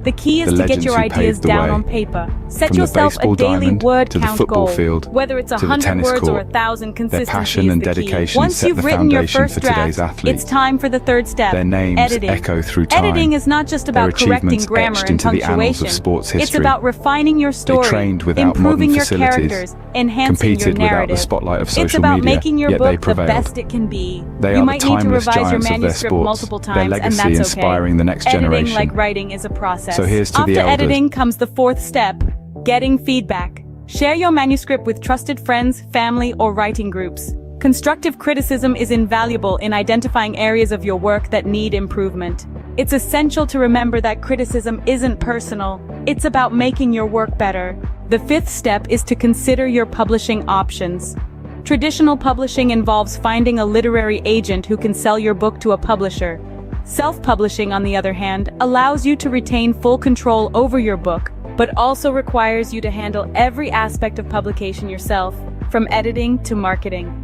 The key is The to get legends your who ideas paved the down way. on paper. Set From the yourself a baseball daily diamond word to the count football goal. field, Whether it's to the 100 tennis words or court. 1,000, consistency passion is and the key. dedication Once set you've the written your foundation first for draft, today's athletes. it's time for the third step, Their names editing. echo through time. Editing is not just Their about correcting achievements grammar etched and into the annals punctuation. of sports It's history. about refining your story, trained without improving modern your facilities, characters, enhancing your competed without narrative. the spotlight of It's social about media, making your yet they book the prevailed. best it can be. They You are might the need to timeless revise your giants of their manuscript sports, multiple their times, and legacy that's okay. inspiring the next Editing, generation. like writing, is a process. So here's to After the elders. editing comes the fourth step, getting feedback. Share your manuscript with trusted friends, family, or writing groups. Constructive criticism is invaluable in identifying areas of your work that need improvement. It's essential to remember that criticism isn't personal. It's about making your work better. The fifth step is to consider your publishing options. Traditional publishing involves finding a literary agent who can sell your book to a publisher. Self-publishing, on the other hand, allows you to retain full control over your book, but also requires you to handle every aspect of publication yourself, from editing to marketing.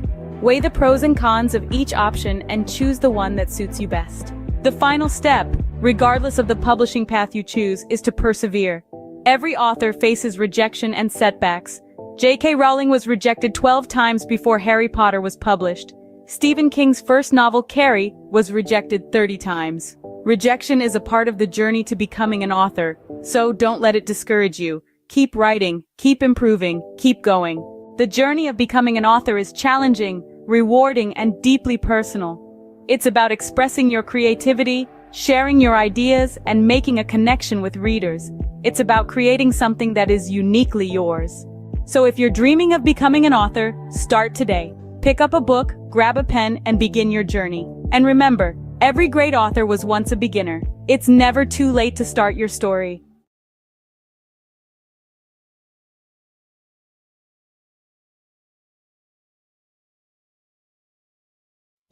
Weigh the pros and cons of each option and choose the one that suits you best. The final step, regardless of the publishing path you choose, is to persevere. Every author faces rejection and setbacks. J.K. Rowling was rejected 12 times before Harry Potter was published. Stephen King's first novel, Carrie, was rejected 30 times. Rejection is a part of the journey to becoming an author, so don't let it discourage you. Keep writing, keep improving, keep going. The journey of becoming an author is challenging, rewarding, and deeply personal. It's about expressing your creativity, sharing your ideas, and making a connection with readers. It's about creating something that is uniquely yours. So if you're dreaming of becoming an author, start today. Pick up a book, grab a pen, and begin your journey. And remember, every great author was once a beginner. It's never too late to start your story.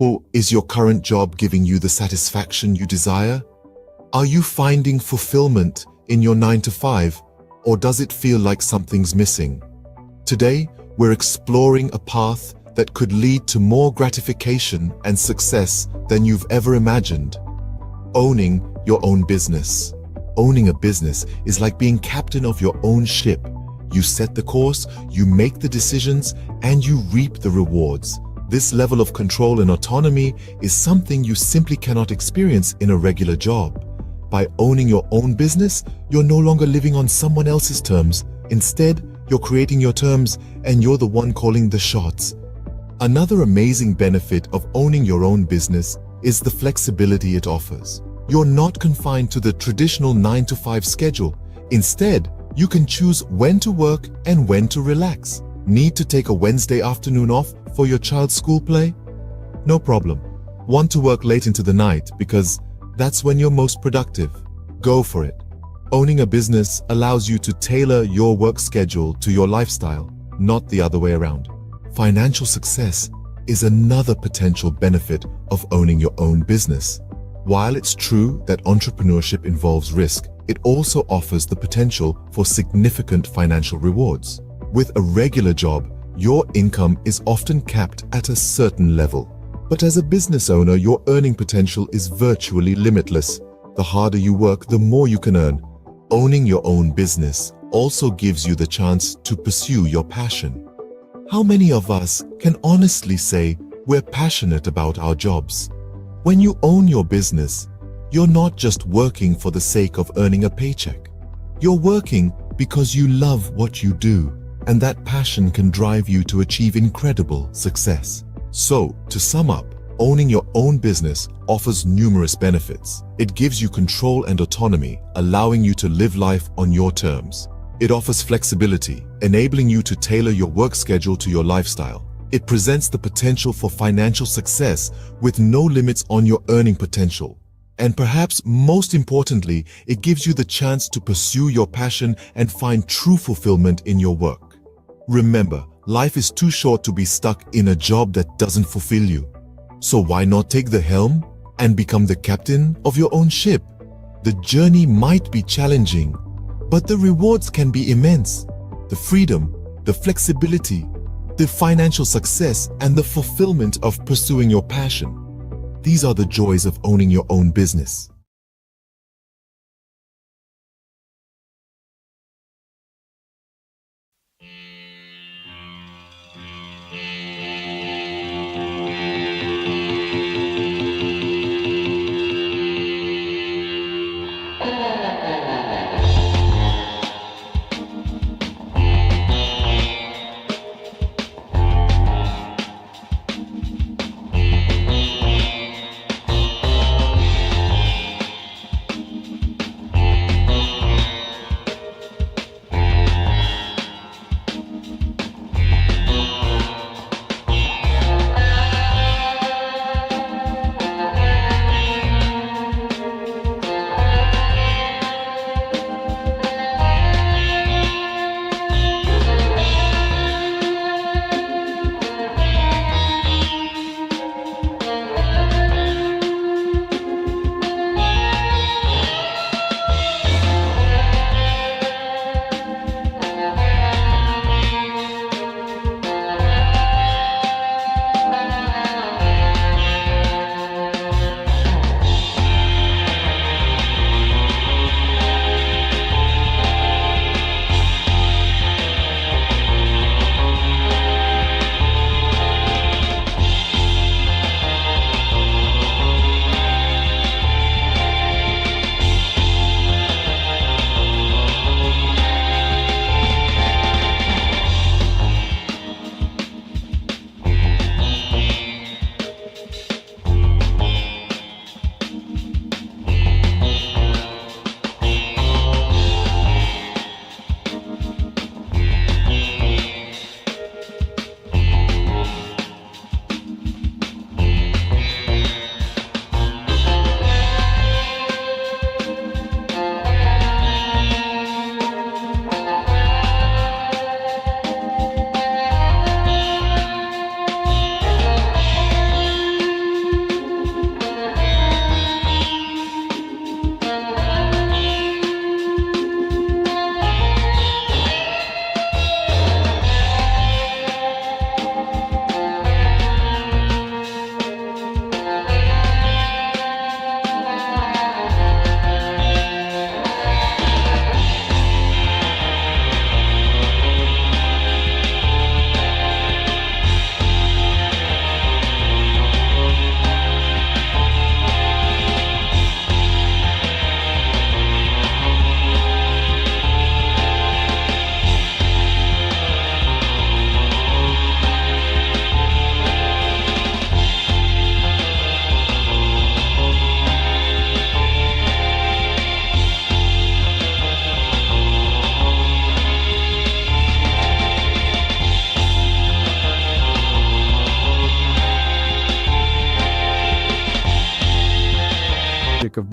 Or is your current job giving you the satisfaction you desire? Are you finding fulfillment in your 9-to-5, or does it feel like something's missing? Today, we're exploring a path that could lead to more gratification and success than you've ever imagined. Owning your own business. Owning a business is like being captain of your own ship. You set the course, you make the decisions, and you reap the rewards. This level of control and autonomy is something you simply cannot experience in a regular job. By owning your own business, you're no longer living on someone else's terms. Instead, you're creating your terms, and you're the one calling the shots. Another amazing benefit of owning your own business is the flexibility it offers. You're not confined to the traditional 9-to-5 schedule. Instead, you can choose when to work and when to relax. Need to take a Wednesday afternoon off for your child's school play? No problem. Want to work late into the night because that's when you're most productive? Go for it. Owning a business allows you to tailor your work schedule to your lifestyle, not the other way around. Financial success is another potential benefit of owning your own business. While it's true that entrepreneurship involves risk, it also offers the potential for significant financial rewards. With a regular job, your income is often capped at a certain level. But as a business owner, your earning potential is virtually limitless. The harder you work, the more you can earn. Owning your own business also gives you the chance to pursue your passion. How many of us can honestly say we're passionate about our jobs? When you own your business, you're not just working for the sake of earning a paycheck. You're working because you love what you do, and that passion can drive you to achieve incredible success. So, to sum up, owning your own business offers numerous benefits. It gives you control and autonomy, allowing you to live life on your terms. It offers flexibility, enabling you to tailor your work schedule to your lifestyle. It presents the potential for financial success with no limits on your earning potential. And perhaps most importantly, it gives you the chance to pursue your passion and find true fulfillment in your work. Remember, life is too short to be stuck in a job that doesn't fulfill you. So why not take the helm and become the captain of your own ship? The journey might be challenging, but the rewards can be immense. The freedom, the flexibility, the financial success, and the fulfillment of pursuing your passion. These are the joys of owning your own business.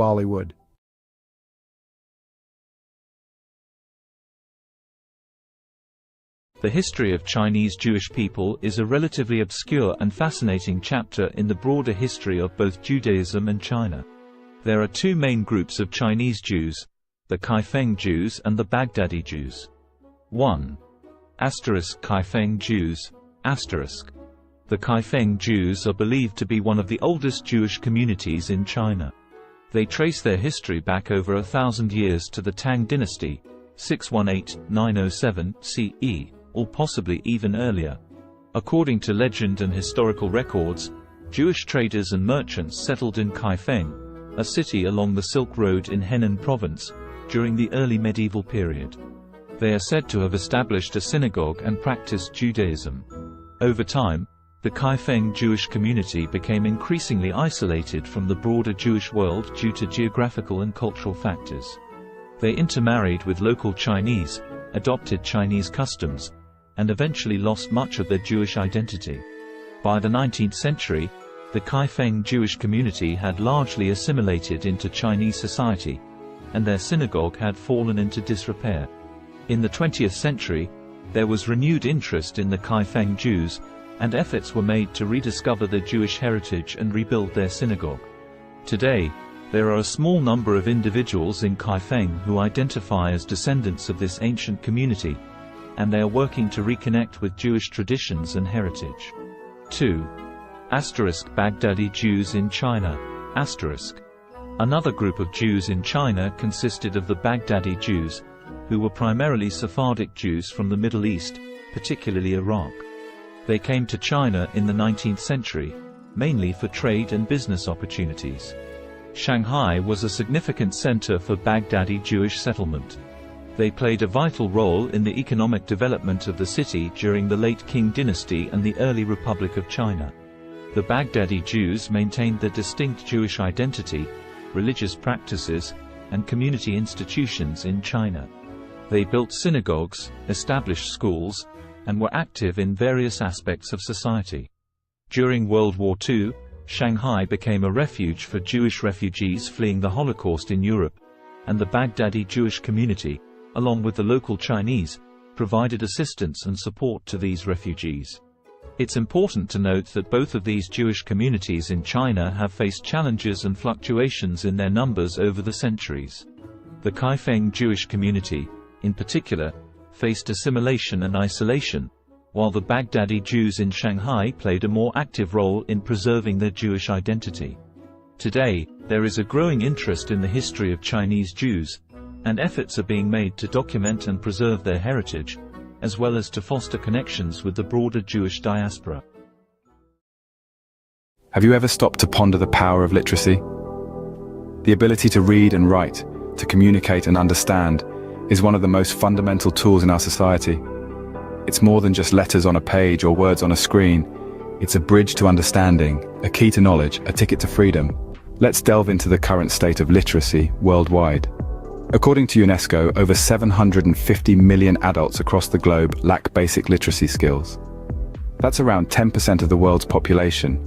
Bollywood. The history of Chinese Jewish people is a relatively obscure and fascinating chapter in the broader history of both Judaism and China. There are two main groups of Chinese Jews, the Kaifeng Jews and the Baghdadi Jews. 1. Kaifeng Jews. The Kaifeng Jews are believed to be one of the oldest Jewish communities in China. They trace their history back over 1,000 years to the Tang dynasty, 618–907 CE, or possibly even earlier. According to legend and historical records, Jewish traders and merchants settled in Kaifeng, a city along the Silk Road in Henan province, during the early medieval period. They are said to have established a synagogue and practiced Judaism. Over time, the Kaifeng Jewish community became increasingly isolated from the broader Jewish world due to geographical and cultural factors. They intermarried with local Chinese, adopted Chinese customs, and eventually lost much of their Jewish identity. By the 19th century, the Kaifeng Jewish community had largely assimilated into Chinese society, and their synagogue had fallen into disrepair. In the 20th century, there was renewed interest in the Kaifeng Jews, and efforts were made to rediscover their Jewish heritage and rebuild their synagogue. Today, there are a small number of individuals in Kaifeng who identify as descendants of this ancient community, and they are working to reconnect with Jewish traditions and heritage. 2. Baghdadi Jews in China. Another group of Jews in China consisted of the Baghdadi Jews, who were primarily Sephardic Jews from the Middle East, particularly Iraq. They came to China in the 19th century, mainly for trade and business opportunities. Shanghai was a significant center for Baghdadi Jewish settlement. They played a vital role in the economic development of the city during the late Qing dynasty and the early Republic of China. The Baghdadi Jews maintained their distinct Jewish identity, religious practices, and community institutions in China. They built synagogues, established schools, and were active in various aspects of society. During World War II, Shanghai became a refuge for Jewish refugees fleeing the Holocaust in Europe, and the Baghdadi Jewish community, along with the local Chinese, provided assistance and support to these refugees. It's important to note that both of these Jewish communities in China have faced challenges and fluctuations in their numbers over the centuries. The Kaifeng Jewish community, in particular, faced assimilation and isolation, while the Baghdadi Jews in Shanghai played a more active role in preserving their Jewish identity. Today, there is a growing interest in the history of Chinese Jews, and efforts are being made to document and preserve their heritage, as well as to foster connections with the broader Jewish diaspora. Have you ever stopped to ponder the power of literacy? The ability to read and write, to communicate and understand, is one of the most fundamental tools in our society. It's more than just letters on a page or words on a screen. It's a bridge to understanding, a key to knowledge, a ticket to freedom. Let's delve into the current state of literacy worldwide. According to UNESCO, over 750 million adults across the globe lack basic literacy skills. That's around 10% of the world's population.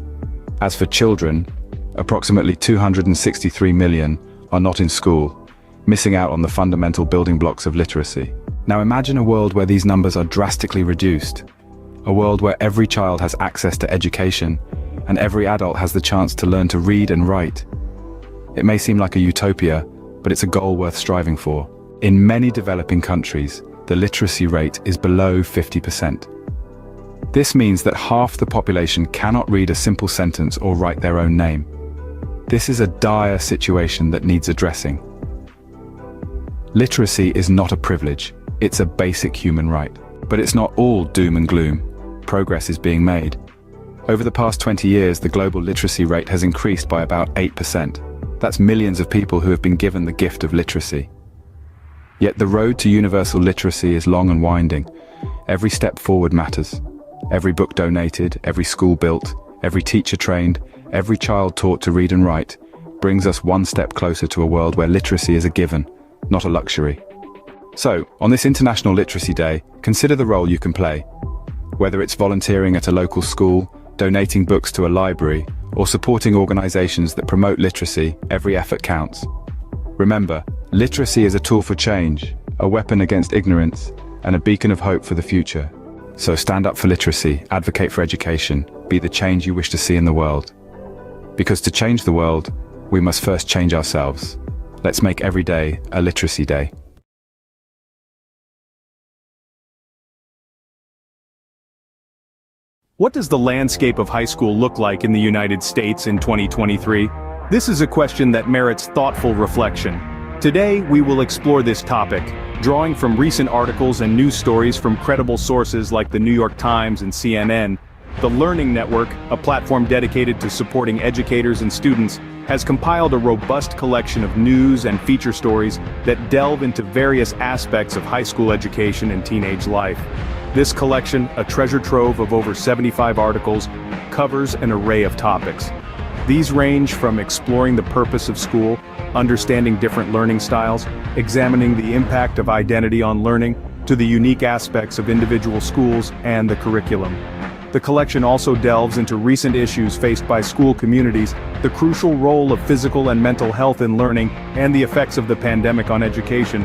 As for children, approximately 263 million are not in school, missing out on the fundamental building blocks of literacy. Now imagine a world where these numbers are drastically reduced. A world where every child has access to education, and every adult has the chance to learn to read and write. It may seem like a utopia, but it's a goal worth striving for. In many developing countries, the literacy rate is below 50%. This means that half the population cannot read a simple sentence or write their own name. This is a dire situation that needs addressing. Literacy is not a privilege, it's a basic human right. But it's not all doom and gloom. Progress is being made. Over the past 20 years, the global literacy rate has increased by about 8%. That's millions of people who have been given the gift of literacy. Yet the road to universal literacy is long and winding. Every step forward matters. Every book donated, every school built, every teacher trained, every child taught to read and write, brings us one step closer to a world where literacy is a given, not a luxury. So, on this International Literacy Day, consider the role you can play. Whether it's volunteering at a local school, donating books to a library, or supporting organizations that promote literacy, every effort counts. Remember, literacy is a tool for change, a weapon against ignorance, and a beacon of hope for the future. So stand up for literacy, advocate for education, be the change you wish to see in the world. Because to change the world, we must first change ourselves. Let's make every day a literacy day. What does the landscape of high school look like in the United States in 2023? This is a question that merits thoughtful reflection. Today, we will explore this topic, drawing from recent articles and news stories from credible sources like the New York Times and CNN. The Learning Network, a platform dedicated to supporting educators and students, has compiled a robust collection of news and feature stories that delve into various aspects of high school education and teenage life. This collection, a treasure trove of over 75 articles, covers an array of topics. These range from exploring the purpose of school, understanding different learning styles, examining the impact of identity on learning, to the unique aspects of individual schools and the curriculum. The collection also delves into recent issues faced by school communities, the crucial role of physical and mental health in learning, and the effects of the pandemic on education.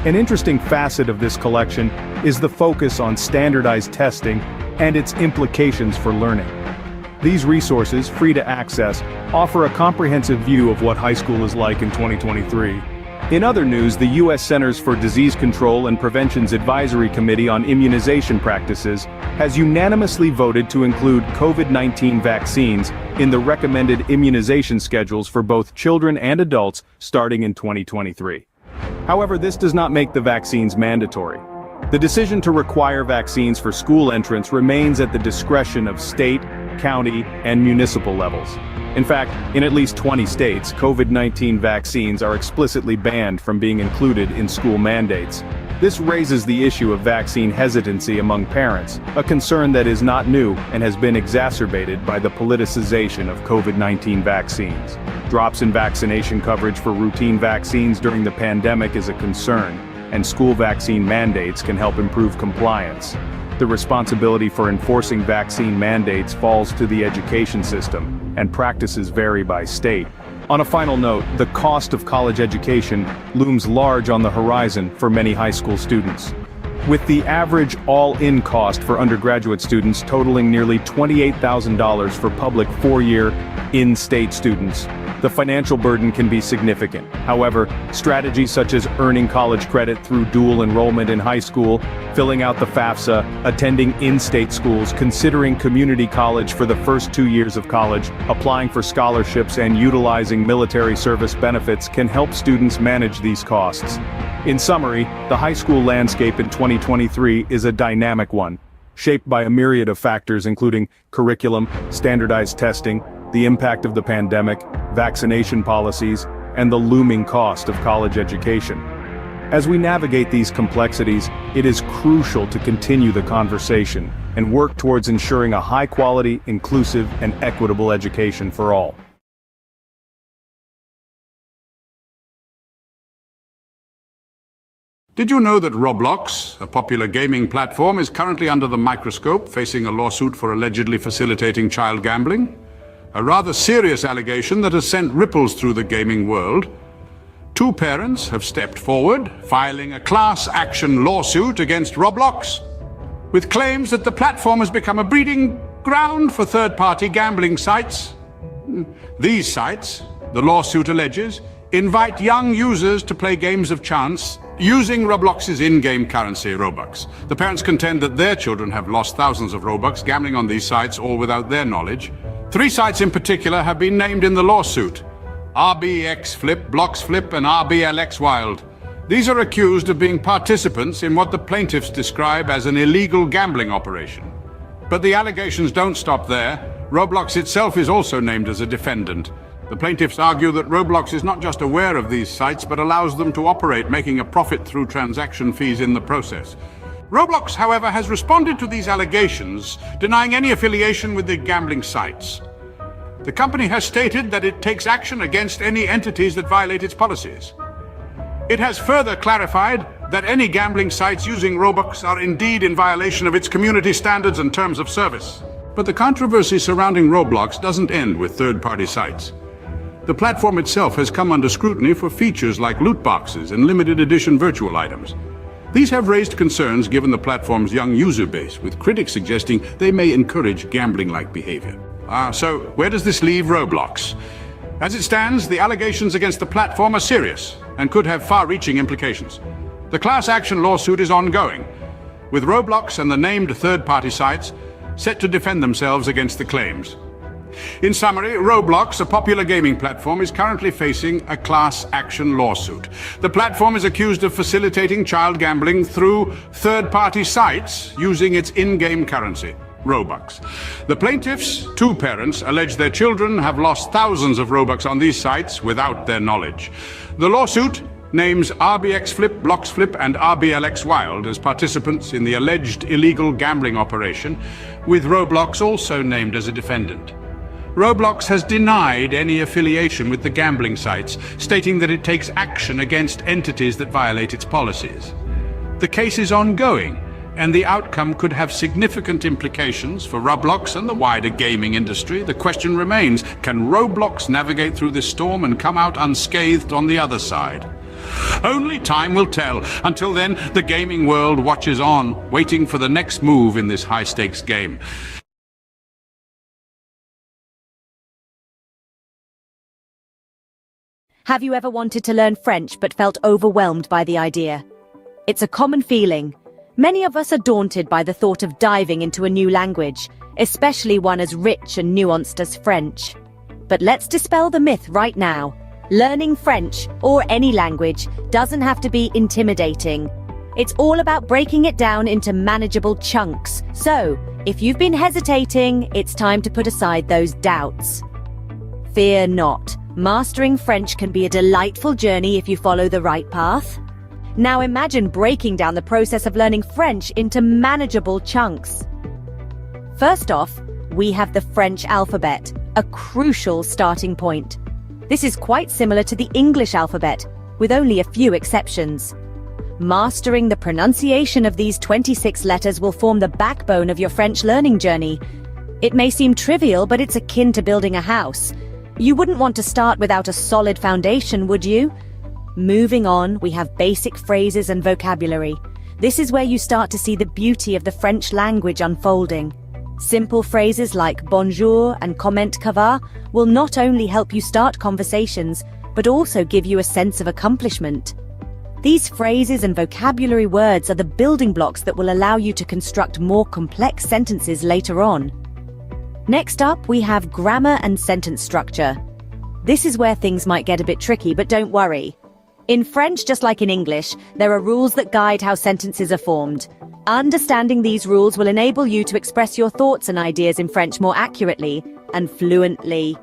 An interesting facet of this collection is the focus on standardized testing and its implications for learning. These resources, free to access, offer a comprehensive view of what high school is like in 2023. In other news, the U.S. Centers for Disease Control and Prevention's Advisory Committee on Immunization Practices has unanimously voted to include COVID-19 vaccines in the recommended immunization schedules for both children and adults starting in 2023. However, this does not make the vaccines mandatory. The decision to require vaccines for school entrance remains at the discretion of state, county, and municipal levels. In fact, in at least 20 states, COVID-19 vaccines are explicitly banned from being included in school mandates. This raises the issue of vaccine hesitancy among parents, a concern that is not new and has been exacerbated by the politicization of COVID-19 vaccines. Drops in vaccination coverage for routine vaccines during the pandemic is a concern, and school vaccine mandates can help improve compliance. The responsibility for enforcing vaccine mandates falls to the education system, and practices vary by state. On a final note, the cost of college education looms large on the horizon for many high school students. With the average all-in cost for undergraduate students totaling nearly $28,000 for public four-year, in-state students, the financial burden can be significant. However, strategies such as earning college credit through dual enrollment in high school, filling out the FAFSA, attending in-state schools, considering community college for the first 2 years of college, applying for scholarships, and utilizing military service benefits can help students manage these costs. In summary, the high school landscape in 2023 is a dynamic one, shaped by a myriad of factors including curriculum, standardized testing, the impact of the pandemic, vaccination policies, and the looming cost of college education. As we navigate these complexities, it is crucial to continue the conversation and work towards ensuring a high-quality, inclusive, and equitable education for all. Did you know that Roblox, a popular gaming platform, is currently under the microscope, facing a lawsuit for allegedly facilitating child gambling? A rather serious allegation that has sent ripples through the gaming world. Two parents have stepped forward, filing a class action lawsuit against Roblox, with claims that the platform has become a breeding ground for third-party gambling sites. These sites, the lawsuit alleges, invite young users to play games of chance using Roblox's in-game currency, Robux. The parents contend that their children have lost thousands of Robux gambling on these sites, all without their knowledge. 3 sites in particular have been named in the lawsuit: RBX Flip, Blocks Flip, and RBLX Wild. These are accused of being participants in what the plaintiffs describe as an illegal gambling operation. But the allegations don't stop there. Roblox itself is also named as a defendant. The plaintiffs argue that Roblox is not just aware of these sites, but allows them to operate, making a profit through transaction fees in the process. Roblox, however, has responded to these allegations, denying any affiliation with the gambling sites. The company has stated that it takes action against any entities that violate its policies. It has further clarified that any gambling sites using Robux are indeed in violation of its community standards and terms of service. But the controversy surrounding Roblox doesn't end with third-party sites. The platform itself has come under scrutiny for features like loot boxes and limited edition virtual items. These have raised concerns given the platform's young user base, with critics suggesting they may encourage gambling-like behavior. So where does this leave Roblox? As it stands, the allegations against the platform are serious and could have far-reaching implications. The class action lawsuit is ongoing, with Roblox and the named third-party sites set to defend themselves against the claims. In summary, Roblox, a popular gaming platform, is currently facing a class action lawsuit. The platform is accused of facilitating child gambling through third-party sites using its in-game currency, Robux. The plaintiffs, two parents, allege their children have lost thousands of Robux on these sites without their knowledge. The lawsuit names RBX Flip, Blocks Flip, and RBLX Wild as participants in the alleged illegal gambling operation, with Roblox also named as a defendant. Roblox has denied any affiliation with the gambling sites, stating that it takes action against entities that violate its policies. The case is ongoing, and the outcome could have significant implications for Roblox and the wider gaming industry. The question remains, can Roblox navigate through this storm and come out unscathed on the other side? Only time will tell. Until then, the gaming world watches on, waiting for the next move in this high-stakes game. Have you ever wanted to learn French but felt overwhelmed by the idea? It's a common feeling. Many of us are daunted by the thought of diving into a new language, especially one as rich and nuanced as French. But let's dispel the myth right now. Learning French, or any language, doesn't have to be intimidating. It's all about breaking it down into manageable chunks. So, if you've been hesitating, it's time to put aside those doubts. Fear not. Mastering French can be a delightful journey if you follow the right path. Now imagine breaking down the process of learning French into manageable chunks. First off, we have the French alphabet, a crucial starting point. This is quite similar to the English alphabet, with only a few exceptions. Mastering the pronunciation of these 26 letters will form the backbone of your French learning journey. It may seem trivial, but it's akin to building a house. You wouldn't want to start without a solid foundation, would you? Moving on, we have basic phrases and vocabulary. This is where you start to see the beauty of the French language unfolding. Simple phrases like bonjour and comment ça va will not only help you start conversations, but also give you a sense of accomplishment. These phrases and vocabulary words are the building blocks that will allow you to construct more complex sentences later on. Next up, we have grammar and sentence structure. This is where things might get a bit tricky, but don't worry. In French, just like in English, there are rules that guide how sentences are formed. Understanding these rules will enable you to express your thoughts and ideas in French more accurately and fluently.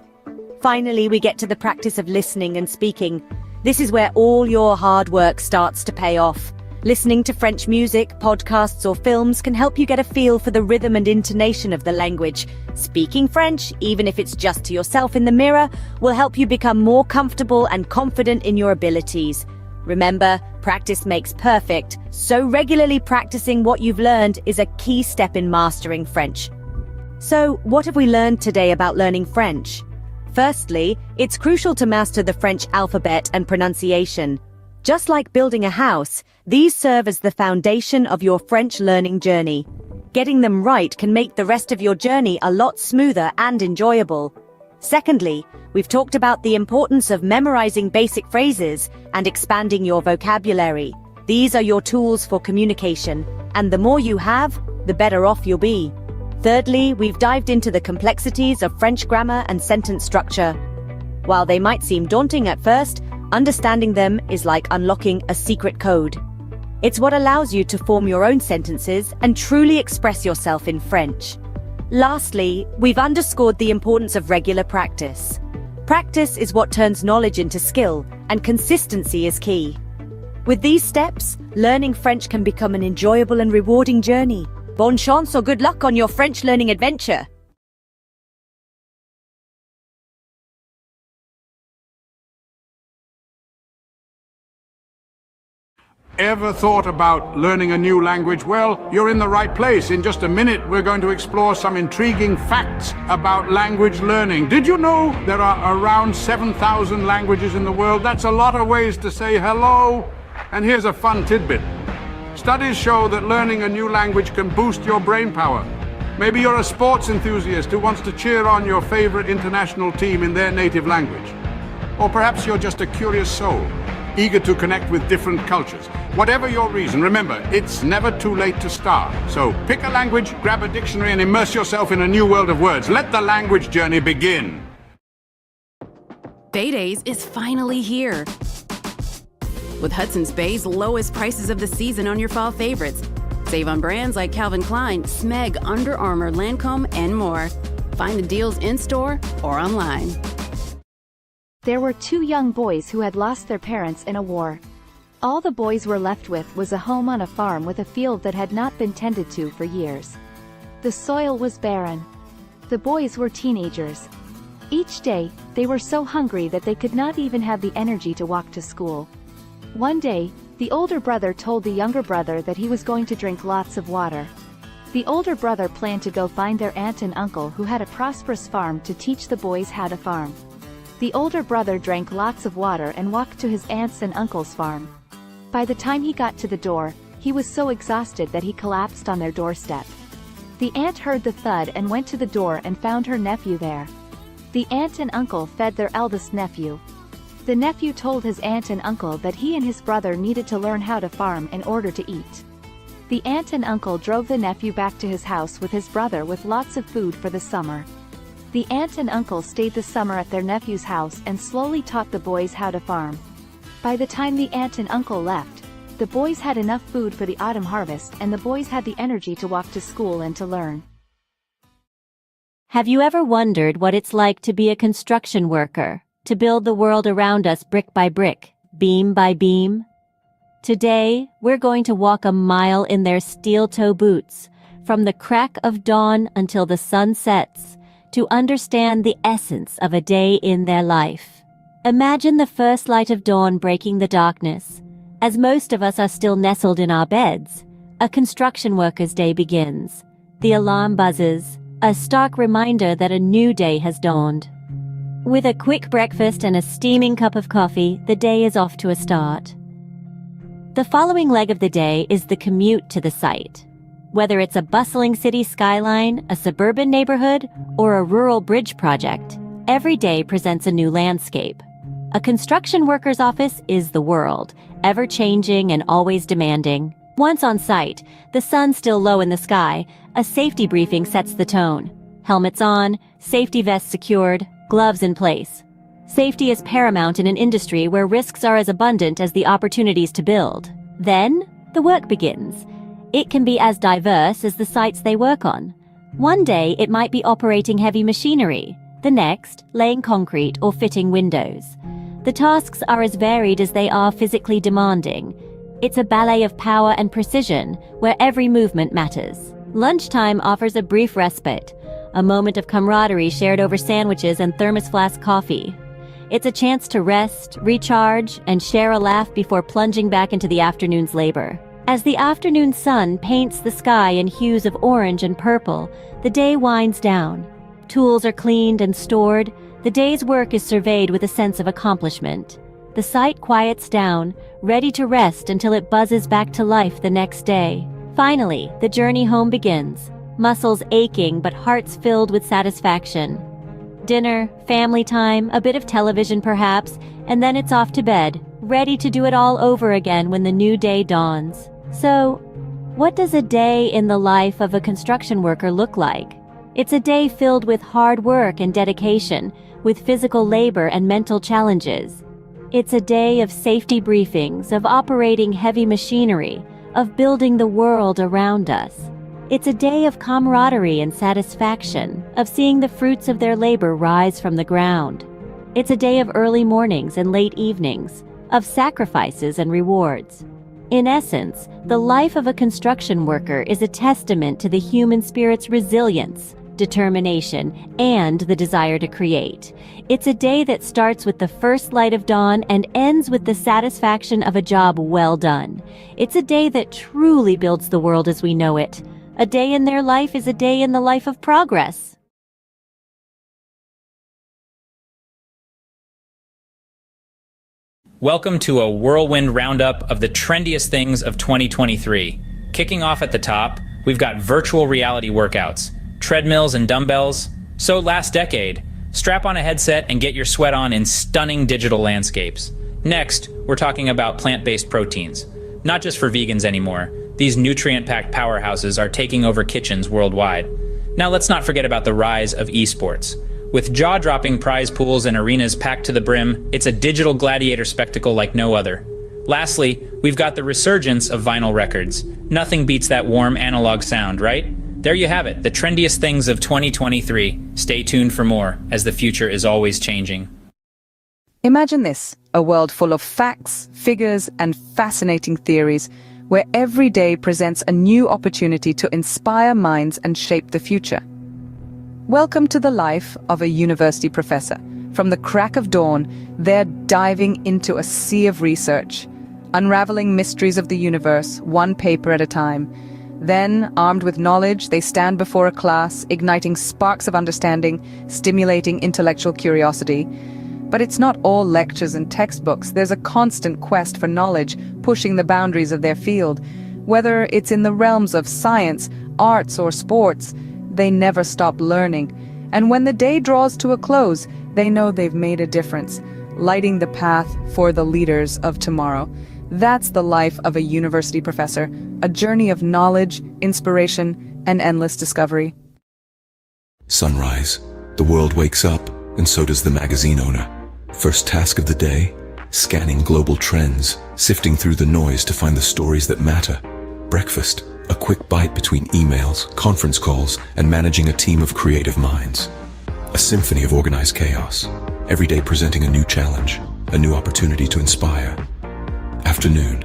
Finally, we get to the practice of listening and speaking. This is where all your hard work starts to pay off. Listening to French music, podcasts, or films can help you get a feel for the rhythm and intonation of the language. Speaking French, even if it's just to yourself in the mirror, will help you become more comfortable and confident in your abilities. Remember, practice makes perfect, so regularly practicing what you've learned is a key step in mastering French. So, what have we learned today about learning French? Firstly, it's crucial to master the French alphabet and pronunciation. Just like building a house, these serve as the foundation of your French learning journey. Getting them right can make the rest of your journey a lot smoother and enjoyable. Secondly, we've talked about the importance of memorizing basic phrases and expanding your vocabulary. These are your tools for communication, and the more you have, the better off you'll be. Thirdly, we've dived into the complexities of French grammar and sentence structure. While they might seem daunting at first, understanding them is like unlocking a secret code. It's what allows you to form your own sentences and truly express yourself in French. Lastly, we've underscored the importance of regular practice. Practice is what turns knowledge into skill, and consistency is key. With these steps, learning French can become an enjoyable and rewarding journey. Bonne chance or good luck on your French learning adventure! Ever thought about learning a new language? Well, you're in the right place. In just a minute, we're going to explore some intriguing facts about language learning. Did you know there are around 7,000 languages in the world? That's a lot of ways to say hello. And here's a fun tidbit. Studies show that learning a new language can boost your brain power. Maybe you're a sports enthusiast who wants to cheer on your favorite international team in their native language. Or perhaps you're just a curious soul, eager to connect with different cultures. Whatever your reason, remember, it's never too late to start. So pick a language, grab a dictionary, and immerse yourself in a new world of words. Let the language journey begin. Bay Days is finally here. With Hudson's Bay's lowest prices of the season on your fall favorites. Save on brands like Calvin Klein, Smeg, Under Armour, Lancome, and more. Find the deals in-store or online. There were two young boys who had lost their parents in a war. All the boys were left with was a home on a farm with a field that had not been tended to for years. The soil was barren. The boys were teenagers. Each day, they were so hungry that they could not even have the energy to walk to school. One day, the older brother told the younger brother that he was going to drink lots of water. The older brother planned to go find their aunt and uncle who had a prosperous farm to teach the boys how to farm. The older brother drank lots of water and walked to his aunt's and uncle's farm. By the time he got to the door, he was so exhausted that he collapsed on their doorstep. The aunt heard the thud and went to the door and found her nephew there. The aunt and uncle fed their eldest nephew. The nephew told his aunt and uncle that he and his brother needed to learn how to farm in order to eat. The aunt and uncle drove the nephew back to his house with his brother with lots of food for the summer. The aunt and uncle stayed the summer at their nephew's house and slowly taught the boys how to farm. By the time the aunt and uncle left, the boys had enough food for the autumn harvest and the boys had the energy to walk to school and to learn. Have you ever wondered what it's like to be a construction worker, to build the world around us brick by brick, beam by beam? Today, we're going to walk a mile in their steel-toe boots, from the crack of dawn until the sun sets, to understand the essence of a day in their life. Imagine the first light of dawn breaking the darkness. As most of us are still nestled in our beds, a construction worker's day begins. The alarm buzzes, a stark reminder that a new day has dawned. With a quick breakfast and a steaming cup of coffee, the day is off to a start. The following leg of the day is the commute to the site. Whether it's a bustling city skyline, a suburban neighborhood, or a rural bridge project, every day presents a new landscape. A construction worker's office is the world, ever-changing and always demanding. Once on site, the sun still low in the sky, a safety briefing sets the tone. Helmets on, safety vests secured, gloves in place. Safety is paramount in an industry where risks are as abundant as the opportunities to build. Then, the work begins. It can be as diverse as the sites they work on. One day, it might be operating heavy machinery. The next, laying concrete or fitting windows. The tasks are as varied as they are physically demanding. It's a ballet of power and precision, where every movement matters. Lunchtime offers a brief respite, a moment of camaraderie shared over sandwiches and thermos flask coffee. It's a chance to rest, recharge, and share a laugh before plunging back into the afternoon's labor. As the afternoon sun paints the sky in hues of orange and purple, the day winds down. Tools are cleaned and stored. The day's work is surveyed with a sense of accomplishment. The site quiets down, ready to rest until it buzzes back to life the next day. Finally, the journey home begins, muscles aching but hearts filled with satisfaction. Dinner, family time, a bit of television perhaps, and then it's off to bed, ready to do it all over again when the new day dawns. So, what does a day in the life of a construction worker look like? It's a day filled with hard work and dedication, with physical labor and mental challenges. It's a day of safety briefings, of operating heavy machinery, of building the world around us. It's a day of camaraderie and satisfaction, of seeing the fruits of their labor rise from the ground. It's a day of early mornings and late evenings, of sacrifices and rewards. In essence, the life of a construction worker is a testament to the human spirit's resilience, determination, and the desire to create. It's a day that starts with the first light of dawn and ends with the satisfaction of a job well done. It's a day that truly builds the world as we know it. A day in their life is a day in the life of progress. Welcome to a whirlwind roundup of the trendiest things of 2023. Kicking off at the top, we've got virtual reality workouts, treadmills and dumbbells. So last decade, strap on a headset and get your sweat on in stunning digital landscapes. Next, we're talking about plant-based proteins. Not just for vegans anymore. These nutrient-packed powerhouses are taking over kitchens worldwide. Now let's not forget about the rise of esports. With jaw-dropping prize pools and arenas packed to the brim, it's a digital gladiator spectacle like no other. Lastly, we've got the resurgence of vinyl records. Nothing beats that warm analog sound, right? There you have it, the trendiest things of 2023. Stay tuned for more, as the future is always changing. Imagine this, a world full of facts, figures, and fascinating theories, where every day presents a new opportunity to inspire minds and shape the future. Welcome to the life of a university professor. From the crack of dawn, they're diving into a sea of research, unraveling mysteries of the universe, one paper at a time. Then, armed with knowledge, they stand before a class, igniting sparks of understanding, stimulating intellectual curiosity. But it's not all lectures and textbooks. There's a constant quest for knowledge, pushing the boundaries of their field. Whether it's in the realms of science, arts, or sports, they never stop learning. And when the day draws to a close, they know they've made a difference, lighting the path for the leaders of tomorrow. That's the life of a university professor, a journey of knowledge, inspiration, and endless discovery. Sunrise. The world wakes up, and so does the magazine owner. First task of the day, scanning global trends, sifting through the noise to find the stories that matter. Breakfast. A quick bite between emails, conference calls, and managing a team of creative minds. A symphony of organized chaos, every day presenting a new challenge, a new opportunity to inspire. Afternoon.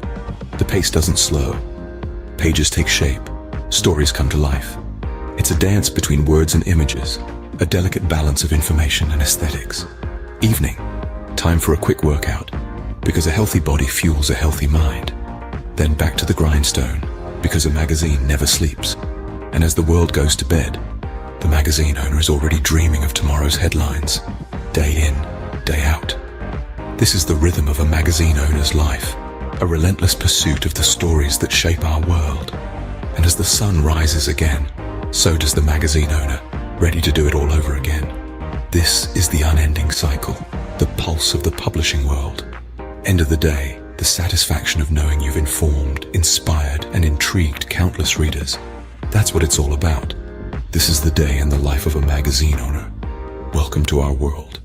The pace doesn't slow. Pages take shape, stories come to life. It's a dance between words and images, a delicate balance of information and aesthetics. Evening. Time for a quick workout, because a healthy body fuels a healthy mind. Then back to the grindstone, because a magazine never sleeps. And as the world goes to bed, the magazine owner is already dreaming of tomorrow's headlines, day in, day out. This is the rhythm of a magazine owner's life, a relentless pursuit of the stories that shape our world. And as the sun rises again, so does the magazine owner, ready to do it all over again. This is the unending cycle, the pulse of the publishing world. End of the day, the satisfaction of knowing you've informed, inspired, and intrigued countless readers. That's what it's all about. This is the day in the life of a magazine owner. Welcome to our world.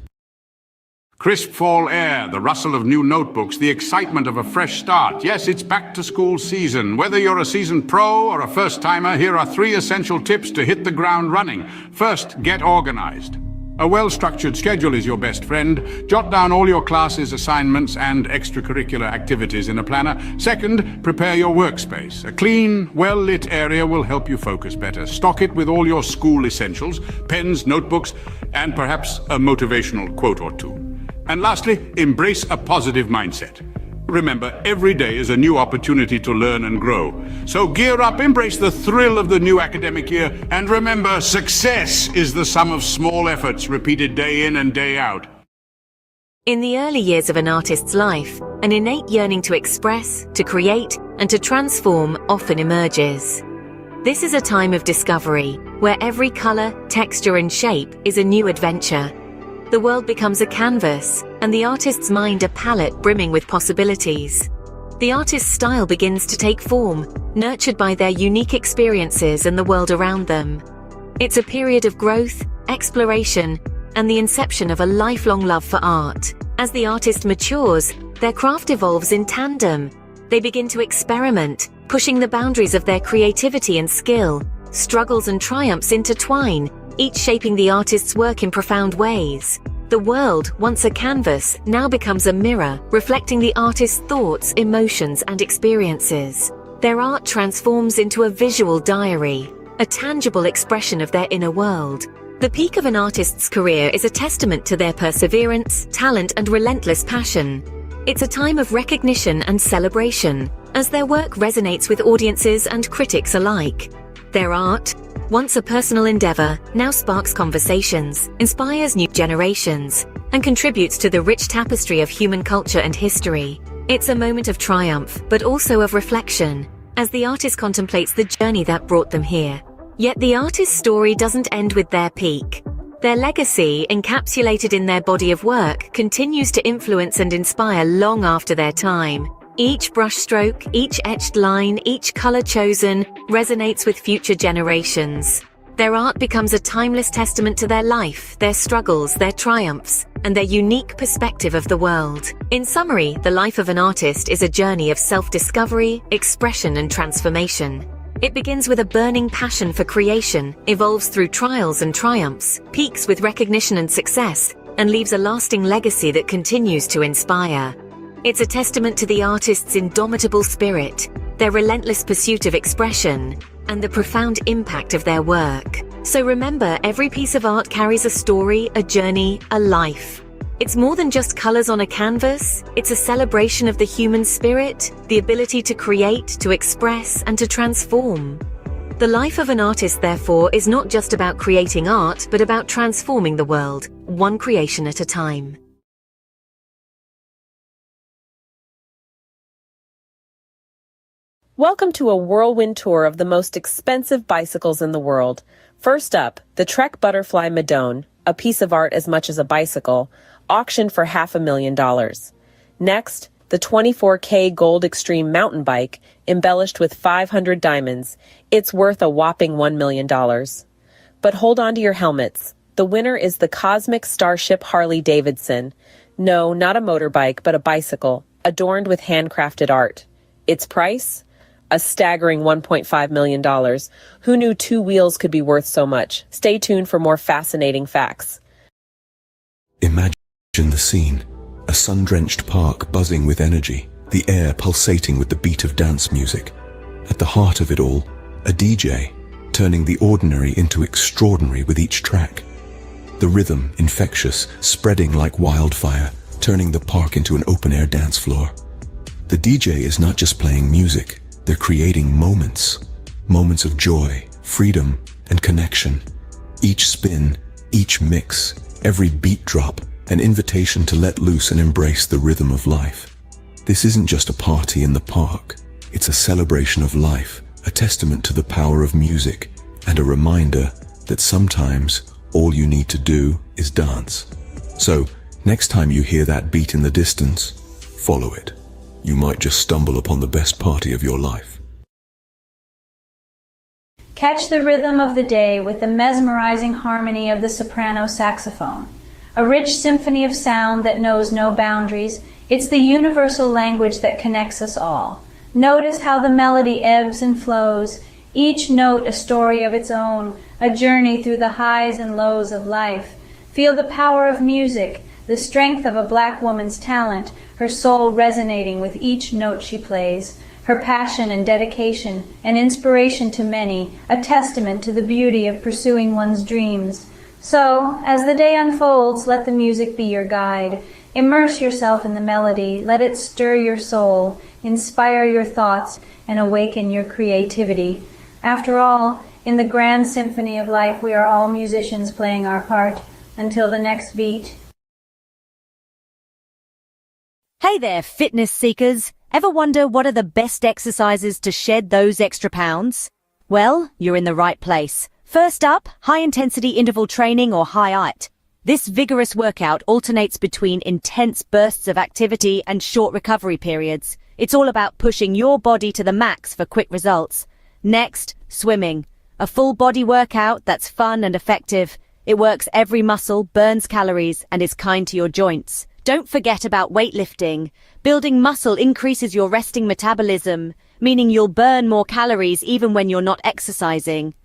Crisp fall air, the rustle of new notebooks, the excitement of a fresh start. Yes, it's back to school season. Whether you're a seasoned pro or a first-timer, here are 3 essential tips to hit the ground running. First, get organized. A well-structured schedule is your best friend. Jot down all your classes, assignments, and extracurricular activities in a planner. Second, prepare your workspace. A clean, well-lit area will help you focus better. Stock it with all your school essentials, pens, notebooks, and perhaps a motivational quote or two. And lastly, embrace a positive mindset. Remember, every day is a new opportunity to learn and grow. So gear up, embrace the thrill of the new academic year, and remember, success is the sum of small efforts repeated day in and day out. In the early years of an artist's life, an innate yearning to express, to create, and to transform often emerges. This is a time of discovery, where every color, texture, and shape is a new adventure. The world becomes a canvas, and the artist's mind a palette brimming with possibilities. The artist's style begins to take form, nurtured by their unique experiences and the world around them. It's a period of growth, exploration, and the inception of a lifelong love for art. As the artist matures, their craft evolves in tandem. They begin to experiment, pushing the boundaries of their creativity and skill. Struggles and triumphs intertwine, each shaping the artist's work in profound ways. The world, once a canvas, now becomes a mirror, reflecting the artist's thoughts, emotions, and experiences. Their art transforms into a visual diary, a tangible expression of their inner world. The peak of an artist's career is a testament to their perseverance, talent, and relentless passion. It's a time of recognition and celebration, as their work resonates with audiences and critics alike. Their art, once a personal endeavor, now sparks conversations, inspires new generations, and contributes to the rich tapestry of human culture and history. It's a moment of triumph, but also of reflection, as the artist contemplates the journey that brought them here. Yet the artist's story doesn't end with their peak. Their legacy, encapsulated in their body of work, continues to influence and inspire long after their time. Each brushstroke, each etched line, each color chosen resonates with future generations. Their art becomes a timeless testament to their life, their struggles, their triumphs, and their unique perspective of the world. In summary, the life of an artist is a journey of self-discovery, expression, and transformation. It begins with a burning passion for creation, evolves through trials and triumphs, peaks with recognition and success, and leaves a lasting legacy that continues to inspire. It's a testament to the artist's indomitable spirit, their relentless pursuit of expression, and the profound impact of their work. So remember, every piece of art carries a story, a journey, a life. It's more than just colors on a canvas. It's a celebration of the human spirit, the ability to create, to express, and to transform. The life of an artist, therefore, is not just about creating art, but about transforming the world, one creation at a time. Welcome to a whirlwind tour of the most expensive bicycles in the world. First up, the Trek Butterfly Madone, a piece of art as much as a bicycle, auctioned for $500,000. Next, the 24K Gold Extreme mountain bike, embellished with 500 diamonds. It's worth a whopping $1 million. But hold on to your helmets. The winner is the Cosmic Starship Harley-Davidson. No, not a motorbike, but a bicycle, adorned with handcrafted art. Its price? A staggering $1.5 million. Who knew two wheels could be worth so much? Stay tuned for more fascinating facts. Imagine the scene. A sun-drenched park buzzing with energy, the air pulsating with the beat of dance music. At the heart of it all, a DJ, turning the ordinary into extraordinary with each track. The rhythm, infectious, spreading like wildfire, turning the park into an open-air dance floor. The DJ is not just playing music, they're creating moments. Moments of joy, freedom, and connection. Each spin, each mix, every beat drop, an invitation to let loose and embrace the rhythm of life. This isn't just a party in the park. It's a celebration of life, a testament to the power of music, and a reminder that sometimes all you need to do is dance. So, next time you hear that beat in the distance, follow it. You might just stumble upon the best party of your life. Catch the rhythm of the day with the mesmerizing harmony of the soprano saxophone. A rich symphony of sound that knows no boundaries. It's the universal language that connects us all. Notice how the melody ebbs and flows, each note a story of its own, a journey through the highs and lows of life. Feel the power of music, the strength of a black woman's talent, her soul resonating with each note she plays, her passion and dedication, an inspiration to many, a testament to the beauty of pursuing one's dreams. So, as the day unfolds, let the music be your guide. Immerse yourself in the melody, let it stir your soul, inspire your thoughts, and awaken your creativity. After all, in the grand symphony of life, we are all musicians playing our part. Until the next beat. Hey there, fitness seekers. Ever wonder what are the best exercises to shed those extra pounds? Well, you're in the right place. First up, high-intensity interval training or HIIT. This vigorous workout alternates between intense bursts of activity and short recovery periods. It's all about pushing your body to the max for quick results. Next, swimming. A full body workout that's fun and effective. It works every muscle, burns calories, and is kind to your joints. Don't forget about weightlifting. Building muscle increases your resting metabolism, meaning you'll burn more calories even when you're not exercising.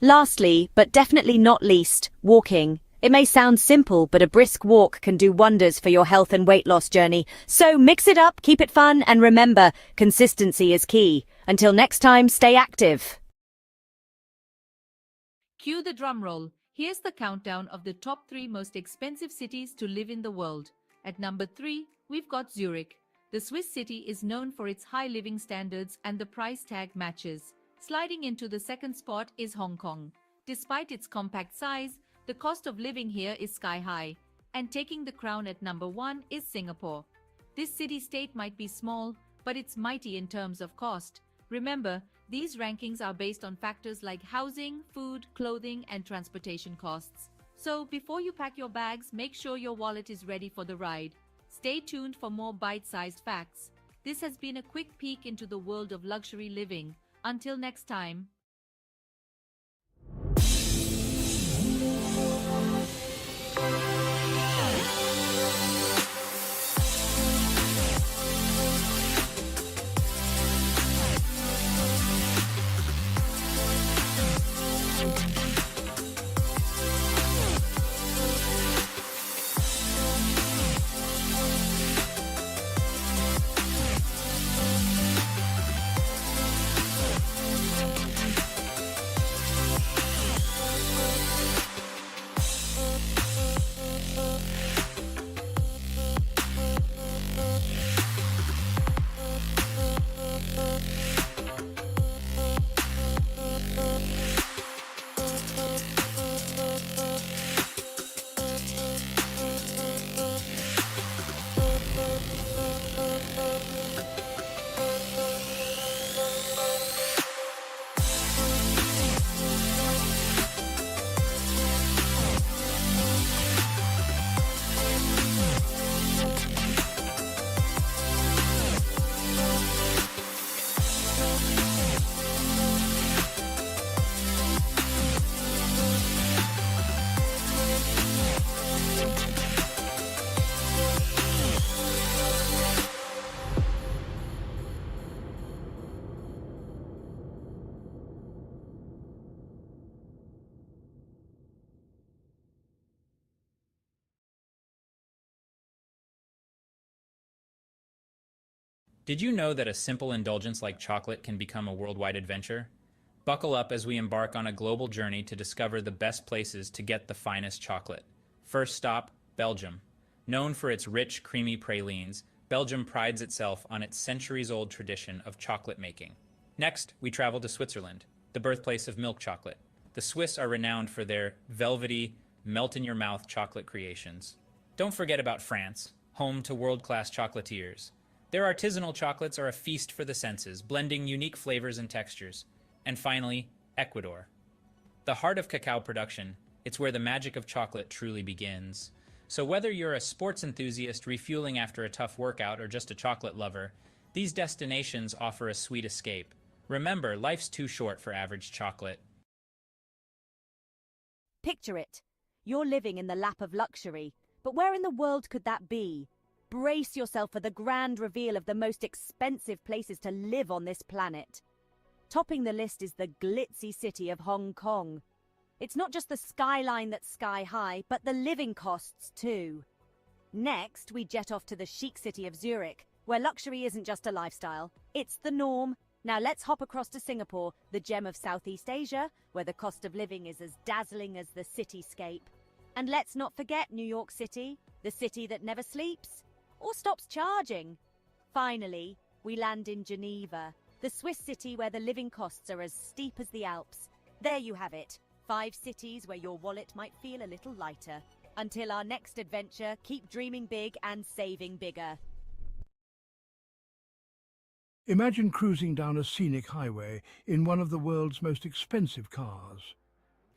Lastly, but definitely not least, walking. It may sound simple, but a brisk walk can do wonders for your health and weight loss journey. So mix it up, keep it fun, and remember, consistency is key. Until next time, stay active. Cue the drum roll. Here's the countdown of the top 3 most expensive cities to live in the world. At number 3, we've got Zurich. The Swiss city is known for its high living standards and the price tag matches. Sliding into the second spot is Hong Kong. Despite its compact size, the cost of living here is sky high. And taking the crown at number 1 is Singapore. This city-state might be small, but it's mighty in terms of cost. Remember, these rankings are based on factors like housing, food, clothing, and transportation costs. So before you pack your bags, make sure your wallet is ready for the ride. Stay tuned for more bite-sized facts. This has been a quick peek into the world of luxury living. Until next time. Did you know that a simple indulgence like chocolate can become a worldwide adventure? Buckle up as we embark on a global journey to discover the best places to get the finest chocolate. First stop, Belgium. Known for its rich, creamy pralines, Belgium prides itself on its centuries-old tradition of chocolate making. Next, we travel to Switzerland, the birthplace of milk chocolate. The Swiss are renowned for their velvety, melt-in-your-mouth chocolate creations. Don't forget about France, home to world-class chocolatiers. Their artisanal chocolates are a feast for the senses, blending unique flavors and textures. And finally, Ecuador. The heart of cacao production, it's where the magic of chocolate truly begins. So whether you're a sports enthusiast refueling after a tough workout or just a chocolate lover, these destinations offer a sweet escape. Remember, life's too short for average chocolate. Picture it. You're living in the lap of luxury, but where in the world could that be? Brace yourself for the grand reveal of the most expensive places to live on this planet. Topping the list is the glitzy city of Hong Kong. It's not just the skyline that's sky high, but the living costs too. Next, we jet off to the chic city of Zurich, where luxury isn't just a lifestyle, it's the norm. Now let's hop across to Singapore, the gem of Southeast Asia, where the cost of living is as dazzling as the cityscape. And let's not forget New York City, the city that never sleeps or stops charging. Finally, we land in Geneva, the Swiss city where the living costs are as steep as the Alps. There you have it, 5 cities where your wallet might feel a little lighter. Until our next adventure, keep dreaming big and saving bigger. Imagine cruising down a scenic highway in one of the world's most expensive cars.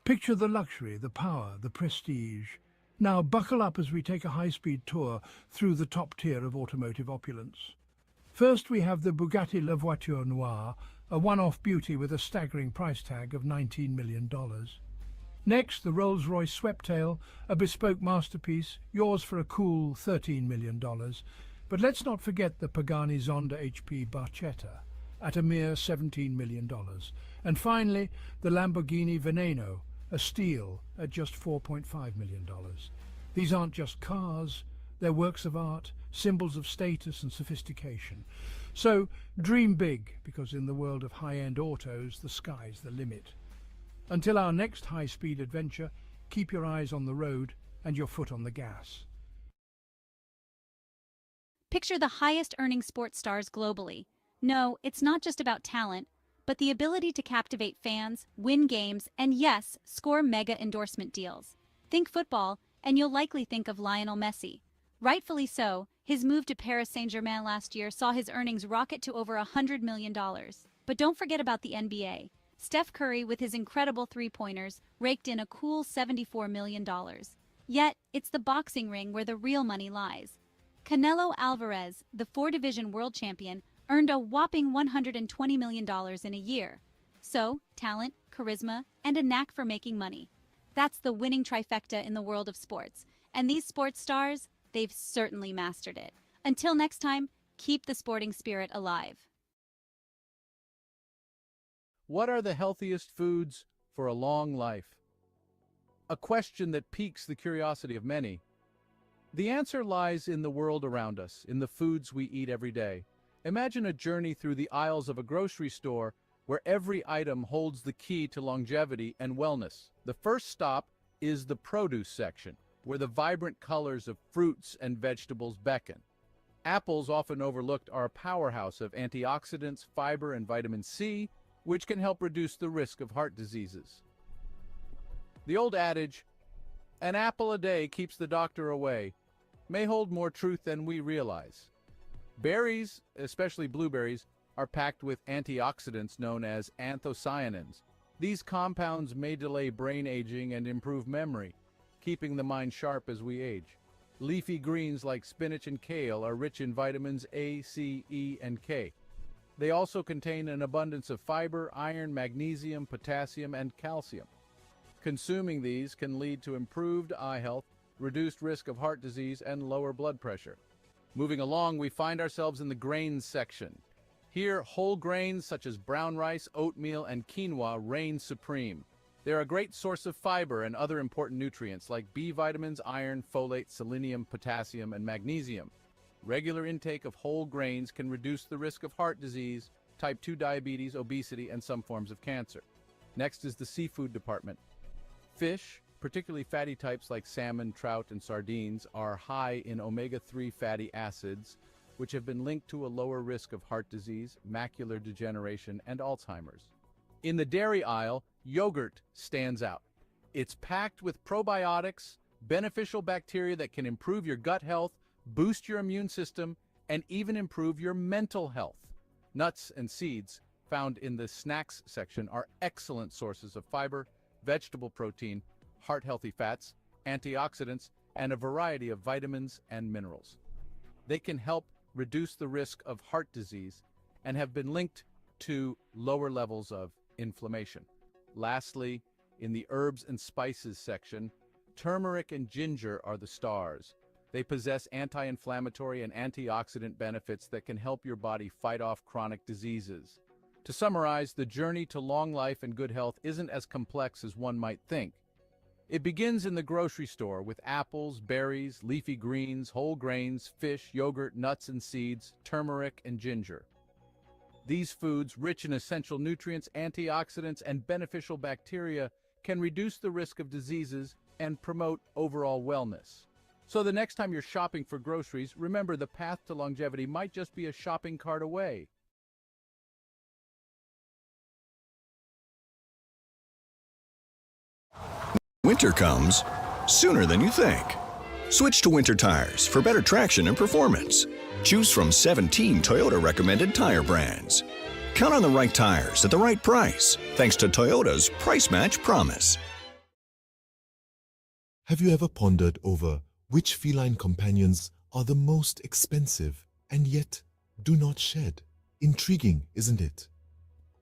Picture the luxury, the power, the prestige. Now buckle up as we take a high-speed tour through the top tier of automotive opulence. First we have the Bugatti La Voiture Noire, a one-off beauty with a staggering price tag of $19 million. Next, the Rolls-Royce Sweptail, a bespoke masterpiece, yours for a cool $13 million. But let's not forget the Pagani Zonda HP Barchetta, at a mere $17 million. And finally, the Lamborghini Veneno, a steal at just $4.5 million. These aren't just cars, they're works of art, symbols of status and sophistication. So dream big, because in the world of high-end autos, the sky's the limit. Until our next high-speed adventure, keep your eyes on the road and your foot on the gas. Picture the highest-earning sports stars globally. No, it's not just about talent, but the ability to captivate fans, win games, and yes, score mega endorsement deals. Think football, and you'll likely think of Lionel Messi. Rightfully so, his move to Paris Saint-Germain last year saw his earnings rocket to over $100 million. But don't forget about the NBA. Steph Curry, with his incredible three-pointers, raked in a cool $74 million. Yet, it's the boxing ring where the real money lies. Canelo Alvarez, the four-division world champion, earned a whopping $120 million in a year. So, talent, charisma, and a knack for making money. That's the winning trifecta in the world of sports. And these sports stars, they've certainly mastered it. Until next time, keep the sporting spirit alive. What are the healthiest foods for a long life? A question that piques the curiosity of many. The answer lies in the world around us, in the foods we eat every day. Imagine a journey through the aisles of a grocery store where every item holds the key to longevity and wellness. The first stop is the produce section, where the vibrant colors of fruits and vegetables beckon. Apples, often overlooked, are a powerhouse of antioxidants, fiber, and vitamin C, which can help reduce the risk of heart diseases. The old adage, "An apple a day keeps the doctor away," may hold more truth than we realize. Berries, especially blueberries, are packed with antioxidants known as anthocyanins. These compounds may delay brain aging and improve memory, keeping the mind sharp as we age. Leafy greens like spinach and kale are rich in vitamins A, C, E, and K. They also contain an abundance of fiber, iron, magnesium, potassium, and calcium. Consuming these can lead to improved eye health, reduced risk of heart disease, and lower blood pressure. Moving along, we find ourselves in the grains section. Here, whole grains such as brown rice, oatmeal, and quinoa reign supreme. They're a great source of fiber and other important nutrients like B vitamins, iron, folate, selenium, potassium, and magnesium. Regular intake of whole grains can reduce the risk of heart disease, type 2 diabetes, obesity, and some forms of cancer. Next is the seafood department. Fish, particularly fatty types like salmon, trout, and sardines, are high in omega-3 fatty acids, which have been linked to a lower risk of heart disease, macular degeneration, and Alzheimer's. In the dairy aisle, yogurt stands out. It's packed with probiotics, beneficial bacteria that can improve your gut health, boost your immune system, and even improve your mental health. Nuts and seeds, found in the snacks section, are excellent sources of fiber, vegetable protein, heart-healthy fats, antioxidants, and a variety of vitamins and minerals. They can help reduce the risk of heart disease and have been linked to lower levels of inflammation. Lastly, in the herbs and spices section, turmeric and ginger are the stars. They possess anti-inflammatory and antioxidant benefits that can help your body fight off chronic diseases. To summarize, the journey to long life and good health isn't as complex as one might think. It begins in the grocery store with apples, berries, leafy greens, whole grains, fish, yogurt, nuts and seeds, turmeric, and ginger. These foods, rich in essential nutrients, antioxidants, and beneficial bacteria, can reduce the risk of diseases and promote overall wellness. So the next time you're shopping for groceries, remember the path to longevity might just be a shopping cart away. Winter comes sooner than you think. Switch to winter tires for better traction and performance. Choose from 17 Toyota recommended tire brands. Count on the right tires at the right price, thanks to Toyota's Price Match Promise. Have you ever pondered over which feline companions are the most expensive and yet do not shed? Intriguing, isn't it?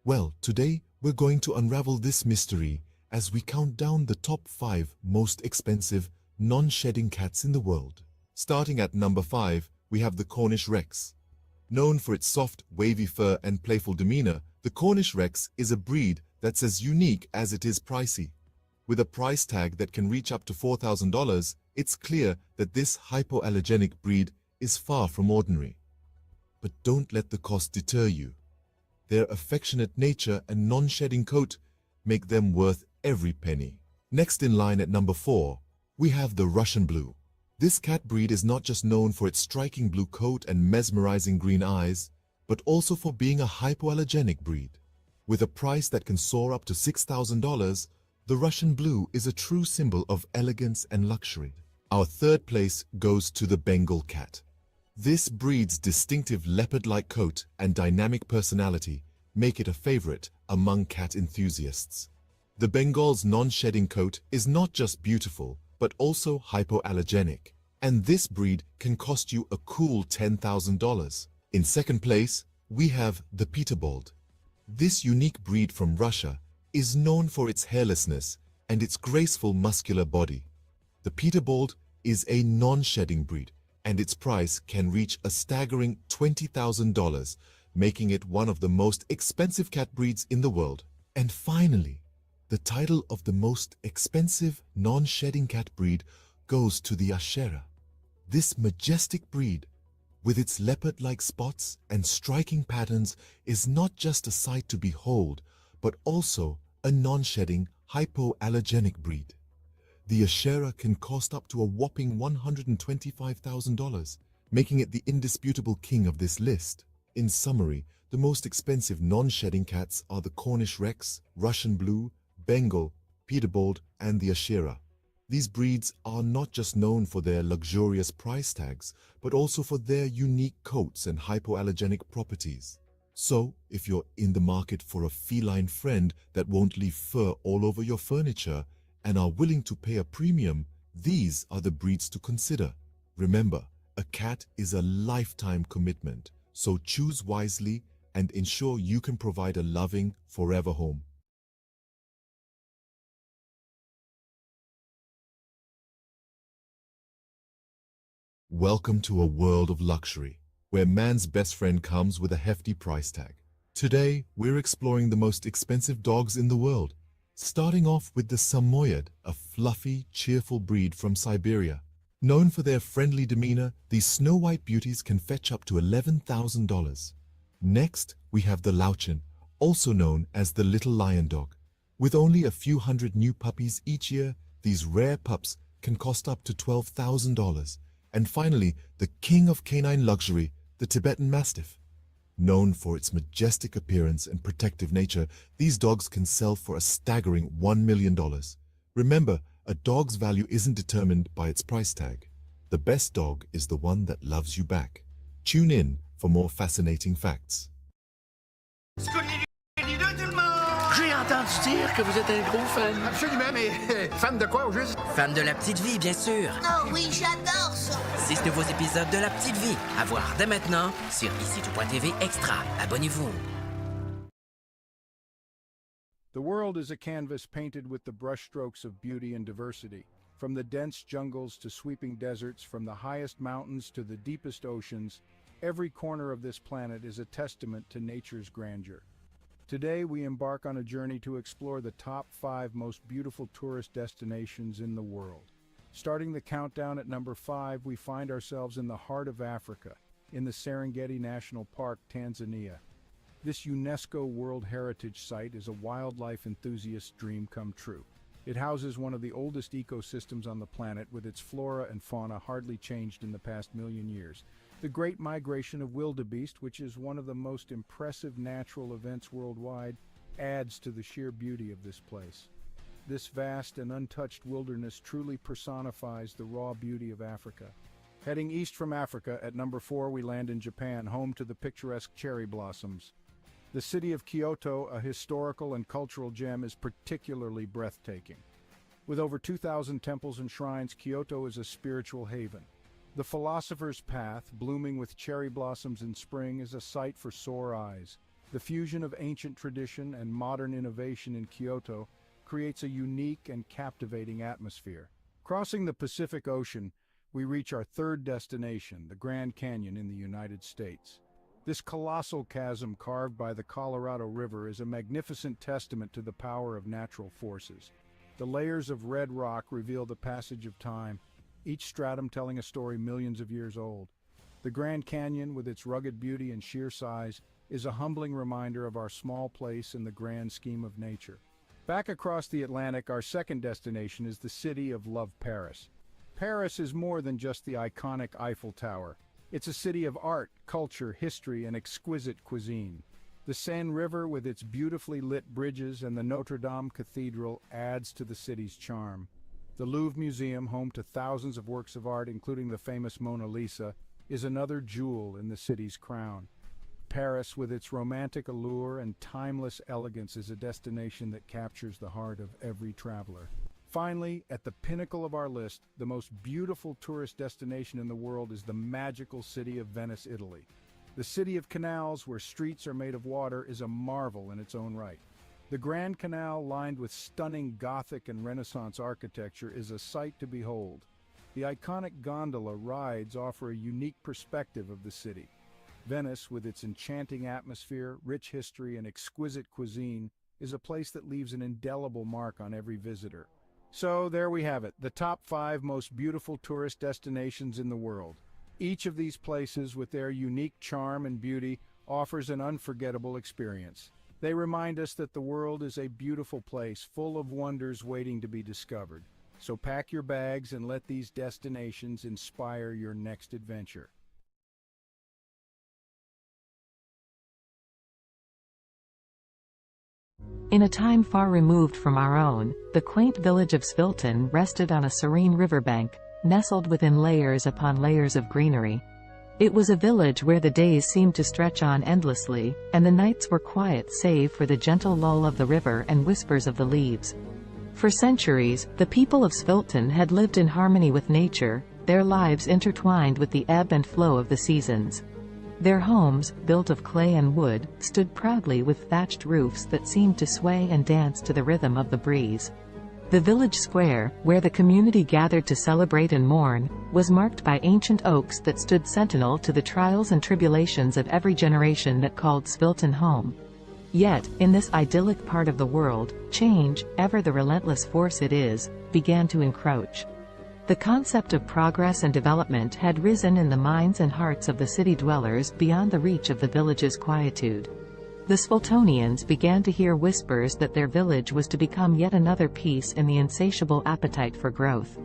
Well, today we're going to unravel this mystery as we count down the top 5 most expensive non-shedding cats in the world. Starting at number 5, we have the Cornish Rex. Known for its soft, wavy fur and playful demeanor, the Cornish Rex is a breed that's as unique as it is pricey. With a price tag that can reach up to $4,000, it's clear that this hypoallergenic breed is far from ordinary. But don't let the cost deter you. Their affectionate nature and non-shedding coat make them worth every penny. Next in line at number 4, we have the Russian Blue. This cat breed is not just known for its striking blue coat and mesmerizing green eyes, but also for being a hypoallergenic breed. With a price that can soar up to $6,000, the Russian Blue is a true symbol of elegance and luxury. Our third place goes to the Bengal cat. This breed's distinctive leopard-like coat and dynamic personality make it a favorite among cat enthusiasts. The Bengal's non-shedding coat is not just beautiful, but also hypoallergenic, and this breed can cost you a cool $10,000. In second place, we have the Peterbold. This unique breed from Russia is known for its hairlessness and its graceful muscular body. The Peterbold is a non-shedding breed, and its price can reach a staggering $20,000, making it one of the most expensive cat breeds in the world. And finally, the title of the most expensive non-shedding cat breed goes to the Ashera. This majestic breed, with its leopard-like spots and striking patterns, is not just a sight to behold, but also a non-shedding, hypoallergenic breed. The Ashera can cost up to a whopping $125,000, making it the indisputable king of this list. In summary, the most expensive non-shedding cats are the Cornish Rex, Russian Blue, Bengal, Peterbold, and the Ashera. These breeds are not just known for their luxurious price tags, but also for their unique coats and hypoallergenic properties. So, if you're in the market for a feline friend that won't leave fur all over your furniture and are willing to pay a premium, these are the breeds to consider. Remember, a cat is a lifetime commitment, so choose wisely and ensure you can provide a loving, forever home. Welcome to a world of luxury, where man's best friend comes with a hefty price tag. Today, we're exploring the most expensive dogs in the world, starting off with the Samoyed, a fluffy, cheerful breed from Siberia. Known for their friendly demeanor, these snow-white beauties can fetch up to $11,000. Next, we have the Lauchin, also known as the little lion dog. With only a few hundred new puppies each year, these rare pups can cost up to $12,000. And finally, the king of canine luxury, the Tibetan Mastiff. Known for its majestic appearance and protective nature, these dogs can sell for a staggering $1 million. Remember, a dog's value isn't determined by its price tag. The best dog is the one that loves you back. Tune in for more fascinating facts. J'ai entendu dire que vous êtes un gros fan. Absolument, mais fan de quoi au juste? Fan de La Petite Vie, bien sûr. Oh oui, j'adore ça. 6 nouveaux épisodes de La Petite Vie à voir dès maintenant sur ici.tv Extra. Abonnez-vous. The world is a canvas painted with the brushstrokes of beauty and diversity. From the dense jungles to sweeping deserts, from the highest mountains to the deepest oceans, every corner of this planet is a testament to nature's grandeur. Today, we embark on a journey to explore the top 5 most beautiful tourist destinations in the world. Starting the countdown at number 5, we find ourselves in the heart of Africa, in the Serengeti National Park, Tanzania. This UNESCO World Heritage Site is a wildlife enthusiast's dream come true. It houses one of the oldest ecosystems on the planet, with its flora and fauna hardly changed in the past million years. The Great Migration of Wildebeest, which is one of the most impressive natural events worldwide, adds to the sheer beauty of this place. This vast and untouched wilderness truly personifies the raw beauty of Africa. Heading east from Africa, at number 4 we land in Japan, home to the picturesque cherry blossoms. The city of Kyoto, a historical and cultural gem, is particularly breathtaking. With over 2,000 temples and shrines, Kyoto is a spiritual haven. The Philosopher's Path, blooming with cherry blossoms in spring, is a sight for sore eyes. The fusion of ancient tradition and modern innovation in Kyoto creates a unique and captivating atmosphere. Crossing the Pacific Ocean, we reach our third destination, the Grand Canyon in the United States. This colossal chasm carved by the Colorado River is a magnificent testament to the power of natural forces. The layers of red rock reveal the passage of time, each stratum telling a story millions of years old. The Grand Canyon, with its rugged beauty and sheer size, is a humbling reminder of our small place in the grand scheme of nature. Back across the Atlantic, our second destination is the city of Love, Paris. Paris is more than just the iconic Eiffel Tower. It's a city of art, culture, history, and exquisite cuisine. The Seine River, with its beautifully lit bridges, and the Notre Dame Cathedral adds to the city's charm. The Louvre Museum, home to thousands of works of art, including the famous Mona Lisa, is another jewel in the city's crown. Paris, with its romantic allure and timeless elegance, is a destination that captures the heart of every traveler. Finally, at the pinnacle of our list, the most beautiful tourist destination in the world is the magical city of Venice, Italy. The city of canals, where streets are made of water, is a marvel in its own right. The Grand Canal, lined with stunning Gothic and Renaissance architecture, is a sight to behold. The iconic gondola rides offer a unique perspective of the city. Venice, with its enchanting atmosphere, rich history, and exquisite cuisine, is a place that leaves an indelible mark on every visitor. So there we have it, the top 5 most beautiful tourist destinations in the world. Each of these places, with their unique charm and beauty, offers an unforgettable experience. They remind us that the world is a beautiful place, full of wonders waiting to be discovered. So pack your bags and let these destinations inspire your next adventure. In a time far removed from our own, the quaint village of Svilton rested on a serene riverbank, nestled within layers upon layers of greenery. It was a village where the days seemed to stretch on endlessly, and the nights were quiet save for the gentle lull of the river and whispers of the leaves. For centuries, the people of Svilton had lived in harmony with nature, their lives intertwined with the ebb and flow of the seasons. Their homes, built of clay and wood, stood proudly with thatched roofs that seemed to sway and dance to the rhythm of the breeze. The village square, where the community gathered to celebrate and mourn, was marked by ancient oaks that stood sentinel to the trials and tribulations of every generation that called Svilton home. Yet, in this idyllic part of the world, change, ever the relentless force it is, began to encroach. The concept of progress and development had risen in the minds and hearts of the city dwellers beyond the reach of the village's quietude. The Sviltonians began to hear whispers that their village was to become yet another piece in the insatiable appetite for growth.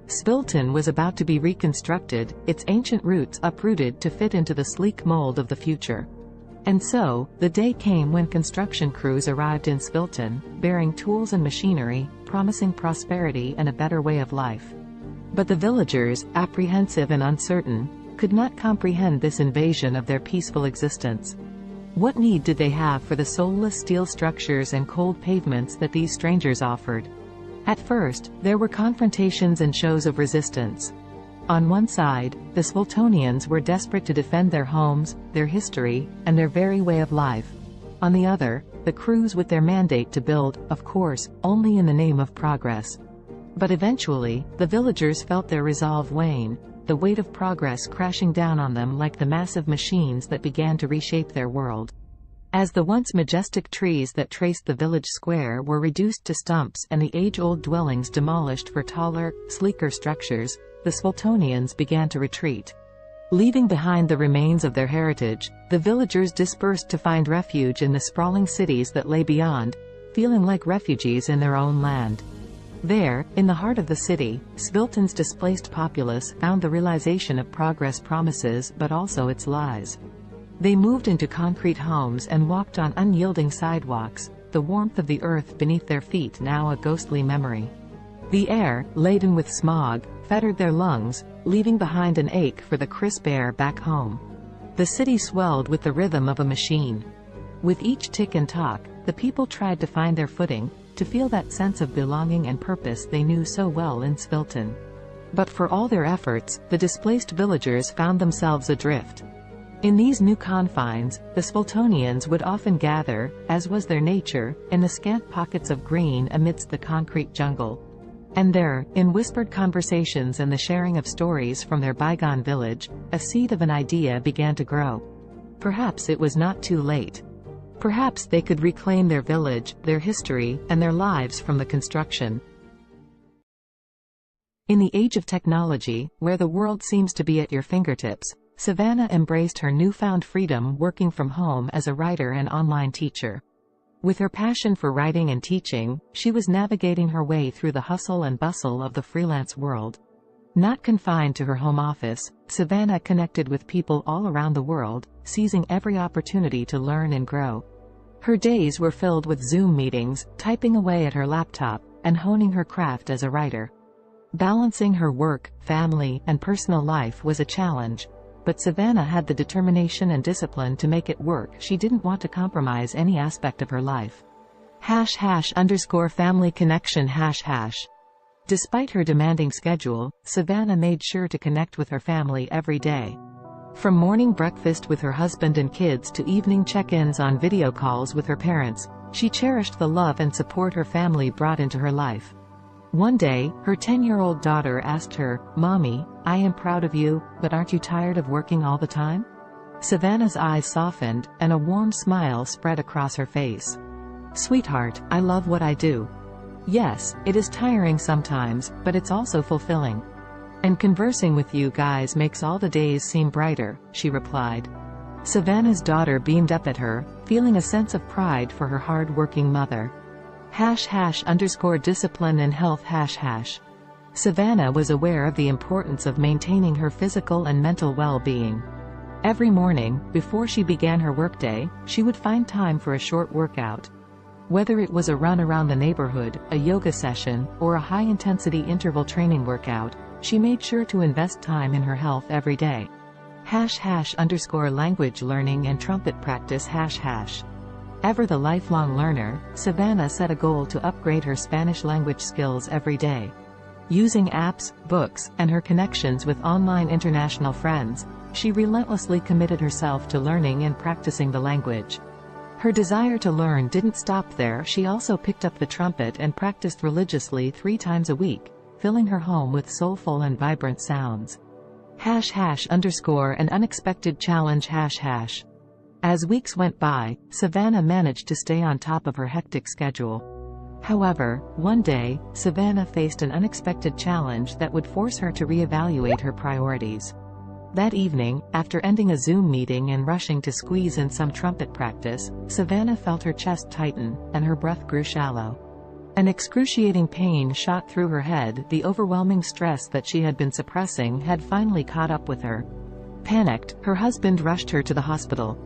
Svilton was about to be reconstructed, its ancient roots uprooted to fit into the sleek mold of the future. And so, the day came when construction crews arrived in Svilton, bearing tools and machinery, promising prosperity and a better way of life. But the villagers, apprehensive and uncertain, could not comprehend this invasion of their peaceful existence. What need did they have for the soulless steel structures and cold pavements that these strangers offered? At first, there were confrontations and shows of resistance. On one side, the Sviltonians were desperate to defend their homes, their history, and their very way of life. On the other, the crews with their mandate to build, of course, only in the name of progress. But eventually, the villagers felt their resolve wane, the weight of progress crashing down on them like the massive machines that began to reshape their world. As the once majestic trees that traced the village square were reduced to stumps and the age-old dwellings demolished for taller, sleeker structures, the Sviltonians began to retreat. Leaving behind the remains of their heritage, the villagers dispersed to find refuge in the sprawling cities that lay beyond, feeling like refugees in their own land. There, in the heart of the city, Svilton's displaced populace found the realization of progress promises but also its lies. They moved into concrete homes and walked on unyielding sidewalks, the warmth of the earth beneath their feet now a ghostly memory. The air, laden with smog, fettered their lungs, leaving behind an ache for the crisp air back home. The city swelled with the rhythm of a machine. With each tick and tock, the people tried to find their footing, to feel that sense of belonging and purpose they knew so well in Svilton. But for all their efforts, the displaced villagers found themselves adrift. In these new confines, the Sviltonians would often gather, as was their nature, in the scant pockets of green amidst the concrete jungle. And there, in whispered conversations and the sharing of stories from their bygone village, a seed of an idea began to grow. Perhaps it was not too late. Perhaps they could reclaim their village, their history, and their lives from the construction. In the age of technology, where the world seems to be at your fingertips, Savannah embraced her newfound freedom working from home as a writer and online teacher. With her passion for writing and teaching, she was navigating her way through the hustle and bustle of the freelance world. Not confined to her home office, Savannah connected with people all around the world, seizing every opportunity to learn and grow. Her days were filled with Zoom meetings, typing away at her laptop, and honing her craft as a writer. Balancing her work, family, and personal life was a challenge, but Savannah had the determination and discipline to make it work. She didn't want to compromise any aspect of her life. #family connection #. Despite her demanding schedule, Savannah made sure to connect with her family every day. From morning breakfast with her husband and kids to evening check-ins on video calls with her parents, she cherished the love and support her family brought into her life. One day, her 10-year-old daughter asked her, "Mommy, I am proud of you, but aren't you tired of working all the time?" Savannah's eyes softened, and a warm smile spread across her face. "Sweetheart, I love what I do. Yes, it is tiring sometimes, but it's also fulfilling. And conversing with you guys makes all the days seem brighter," she replied. Savannah's daughter beamed up at her, feeling a sense of pride for her hard-working mother. #discipline and health #. Savannah was aware of the importance of maintaining her physical and mental well-being. Every morning, before she began her workday, she would find time for a short workout. Whether it was a run around the neighborhood, a yoga session, or a high-intensity interval training workout, she made sure to invest time in her health every day. #language learning and trumpet practice #. Ever the lifelong learner, Savannah set a goal to upgrade her Spanish language skills every day. Using apps, books, and her connections with online international friends, she relentlessly committed herself to learning and practicing the language. Her desire to learn didn't stop there. She also picked up the trumpet and practiced religiously 3 times a week, filling her home with soulful and vibrant sounds. #an unexpected challenge #. As weeks went by, Savannah managed to stay on top of her hectic schedule. However, one day, Savannah faced an unexpected challenge that would force her to reevaluate her priorities. That evening, after ending a Zoom meeting and rushing to squeeze in some trumpet practice, Savannah felt her chest tighten, and her breath grew shallow. An excruciating pain shot through her head. The overwhelming stress that she had been suppressing had finally caught up with her. Panicked, her husband rushed her to the hospital.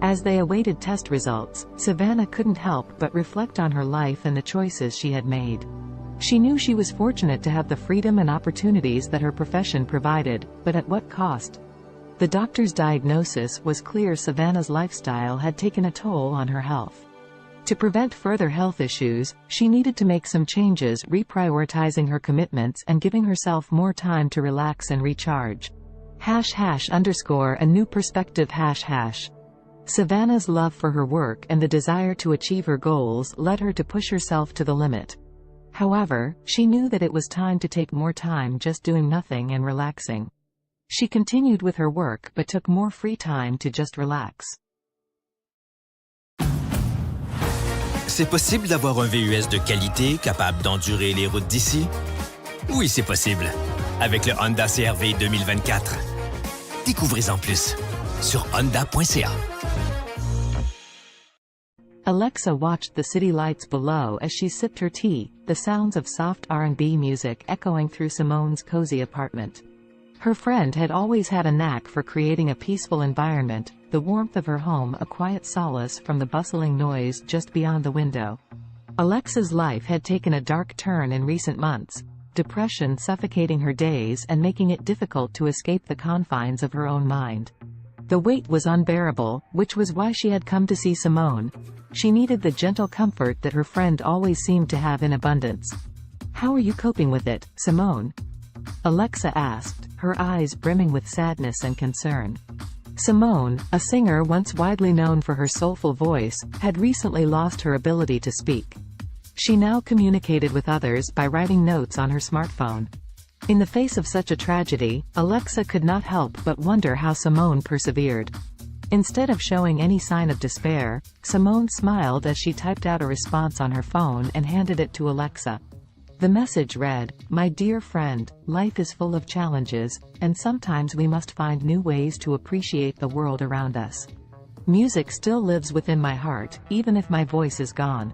As they awaited test results, Savannah couldn't help but reflect on her life and the choices she had made. She knew she was fortunate to have the freedom and opportunities that her profession provided, but at what cost? The doctor's diagnosis was clear: Savannah's lifestyle had taken a toll on her health. To prevent further health issues, she needed to make some changes, reprioritizing her commitments and giving herself more time to relax and recharge. #a new perspective #. Savannah's love for her work and the desire to achieve her goals led her to push herself to the limit. However, she knew that it was time to take more time just doing nothing and relaxing. She continued with her work but took more free time to just relax. C'est possible d'avoir un VUS de qualité capable d'endurer les routes d'ici? Oui, c'est possible. Avec le Honda CR-V 2024. Découvrez-en plus sur honda.ca. Alexa watched the city lights below as she sipped her tea, the sounds of soft R&B music echoing through Simone's cozy apartment. Her friend had always had a knack for creating a peaceful environment, the warmth of her home a quiet solace from the bustling noise just beyond the window. Alexa's life had taken a dark turn in recent months, depression suffocating her days and making it difficult to escape the confines of her own mind. The weight was unbearable, which was why she had come to see Simone. She needed the gentle comfort that her friend always seemed to have in abundance. "How are you coping with it, Simone?" Alexa asked, her eyes brimming with sadness and concern. Simone, a singer once widely known for her soulful voice, had recently lost her ability to speak. She now communicated with others by writing notes on her smartphone. In the face of such a tragedy, Alexa could not help but wonder how Simone persevered. Instead of showing any sign of despair, Simone smiled as she typed out a response on her phone and handed it to Alexa. The message read, "My dear friend, life is full of challenges, and sometimes we must find new ways to appreciate the world around us. Music still lives within my heart, even if my voice is gone.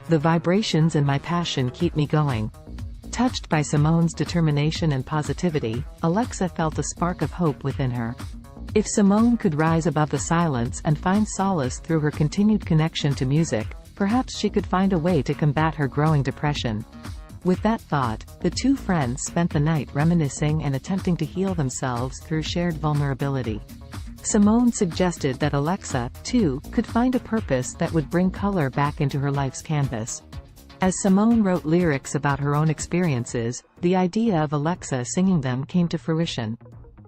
The vibrations and my passion keep me going. Touched by Simone's determination and positivity, Alexa felt a spark of hope within her. If Simone could rise above the silence and find solace through her continued connection to music, perhaps she could find a way to combat her growing depression. With that thought, the two friends spent the night reminiscing and attempting to heal themselves through shared vulnerability. Simone suggested that Alexa, too, could find a purpose that would bring color back into her life's canvas. As Simone wrote lyrics about her own experiences, the idea of Alexa singing them came to fruition.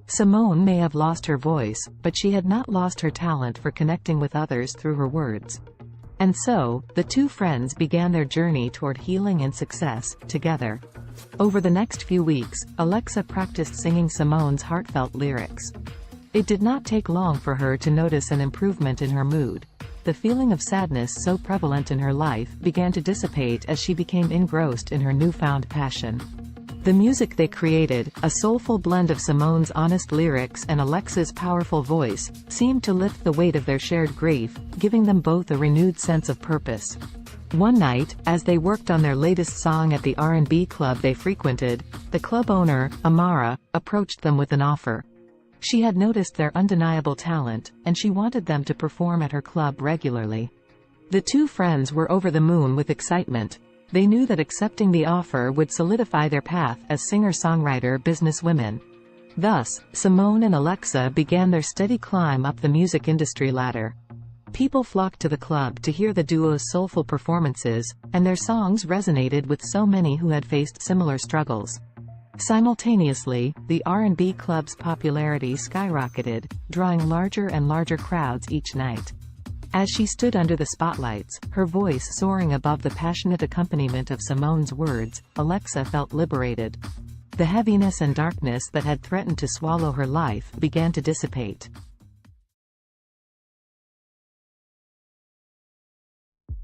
Simone may have lost her voice, but she had not lost her talent for connecting with others through her words. And so, the two friends began their journey toward healing and success, together. Over the next few weeks, Alexa practiced singing Simone's heartfelt lyrics. It did not take long for her to notice an improvement in her mood. The feeling of sadness so prevalent in her life began to dissipate as she became engrossed in her newfound passion. The music they created, a soulful blend of Simone's honest lyrics and Alexa's powerful voice, seemed to lift the weight of their shared grief, giving them both a renewed sense of purpose. One night, as they worked on their latest song at the R&B club they frequented, the club owner, Amara, approached them with an offer. She had noticed their undeniable talent, and she wanted them to perform at her club regularly. The two friends were over the moon with excitement. They knew that accepting the offer would solidify their path as singer-songwriter businesswomen. Thus, Simone and Alexa began their steady climb up the music industry ladder. People flocked to the club to hear the duo's soulful performances, and their songs resonated with so many who had faced similar struggles. Simultaneously, the R&B club's popularity skyrocketed, drawing larger and larger crowds each night. As she stood under the spotlights, her voice soaring above the passionate accompaniment of Simone's words, Alexa felt liberated. The heaviness and darkness that had threatened to swallow her life began to dissipate.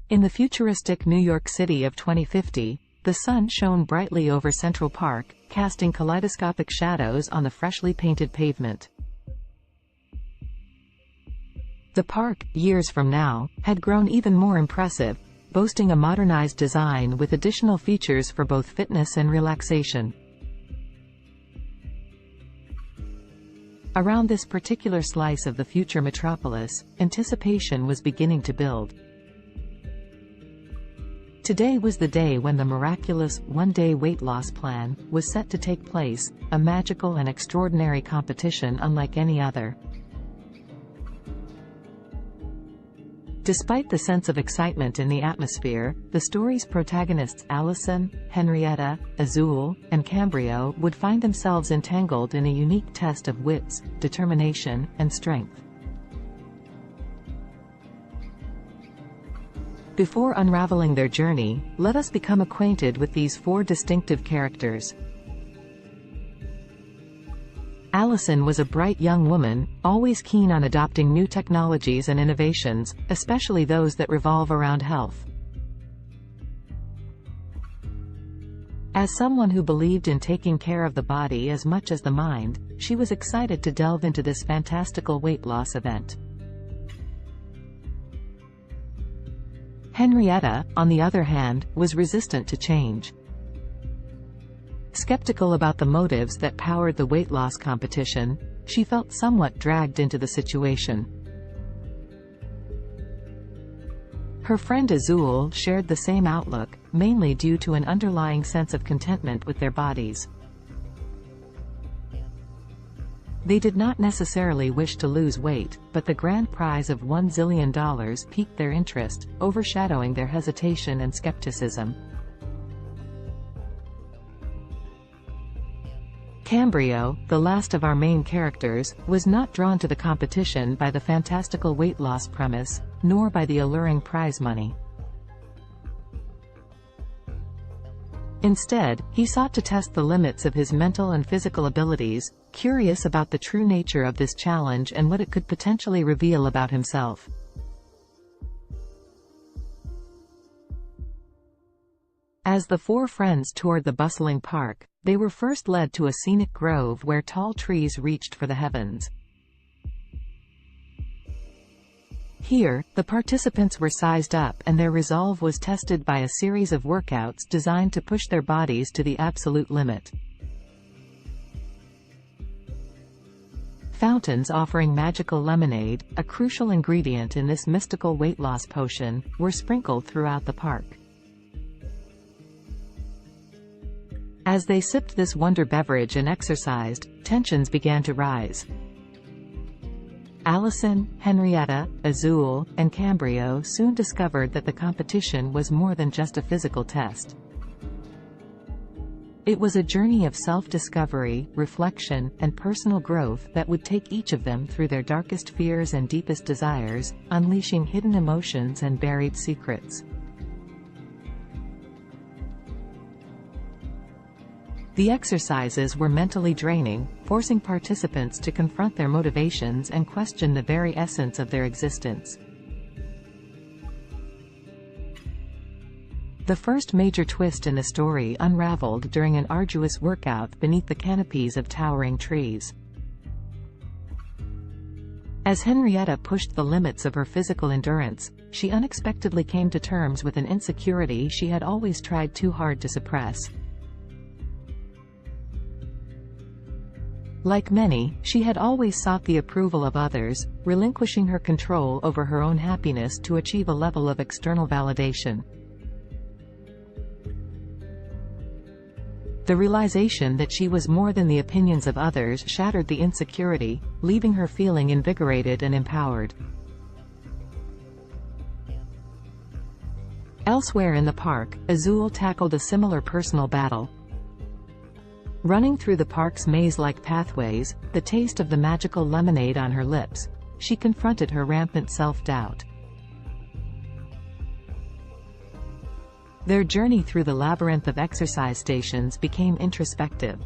In the futuristic New York City of 2050, the sun shone brightly over Central Park, casting kaleidoscopic shadows on the freshly painted pavement. The park, years from now, had grown even more impressive, boasting a modernized design with additional features for both fitness and relaxation. Around this particular slice of the future metropolis, anticipation was beginning to build. Today was the day when the miraculous, one-day weight loss plan was set to take place, a magical and extraordinary competition unlike any other. Despite the sense of excitement in the atmosphere, the story's protagonists Allison, Henrietta, Azul, and Cambrio would find themselves entangled in a unique test of wits, determination, and strength. Before unraveling their journey, let us become acquainted with these four distinctive characters. Allison was a bright young woman, always keen on adopting new technologies and innovations, especially those that revolve around health. As someone who believed in taking care of the body as much as the mind, she was excited to delve into this fantastical weight loss event. Henrietta, on the other hand, was resistant to change. Skeptical about the motives that powered the weight loss competition, she felt somewhat dragged into the situation. Her friend Azul shared the same outlook, mainly due to an underlying sense of contentment with their bodies. They did not necessarily wish to lose weight, but the grand prize of $1 zillion piqued their interest, overshadowing their hesitation and skepticism. Cambrio, the last of our main characters, was not drawn to the competition by the fantastical weight loss premise, nor by the alluring prize money. Instead, he sought to test the limits of his mental and physical abilities, curious about the true nature of this challenge and what it could potentially reveal about himself. As the four friends toured the bustling park, they were first led to a scenic grove where tall trees reached for the heavens. Here, the participants were sized up and their resolve was tested by a series of workouts designed to push their bodies to the absolute limit. Fountains offering magical lemonade, a crucial ingredient in this mystical weight loss potion, were sprinkled throughout the park. As they sipped this wonder beverage and exercised, tensions began to rise. Allison, Henrietta, Azul, and Cambrio soon discovered that the competition was more than just a physical test. It was a journey of self-discovery, reflection, and personal growth that would take each of them through their darkest fears and deepest desires, unleashing hidden emotions and buried secrets. The exercises were mentally draining, forcing participants to confront their motivations and question the very essence of their existence. The first major twist in the story unraveled during an arduous workout beneath the canopies of towering trees. As Henrietta pushed the limits of her physical endurance, she unexpectedly came to terms with an insecurity she had always tried too hard to suppress. Like many, she had always sought the approval of others, relinquishing her control over her own happiness to achieve a level of external validation. The realization that she was more than the opinions of others shattered the insecurity, leaving her feeling invigorated and empowered. Elsewhere in the park, Azul tackled a similar personal battle. Running through the park's maze-like pathways, the taste of the magical lemonade on her lips, she confronted her rampant self-doubt. Their journey through the labyrinth of exercise stations became introspective.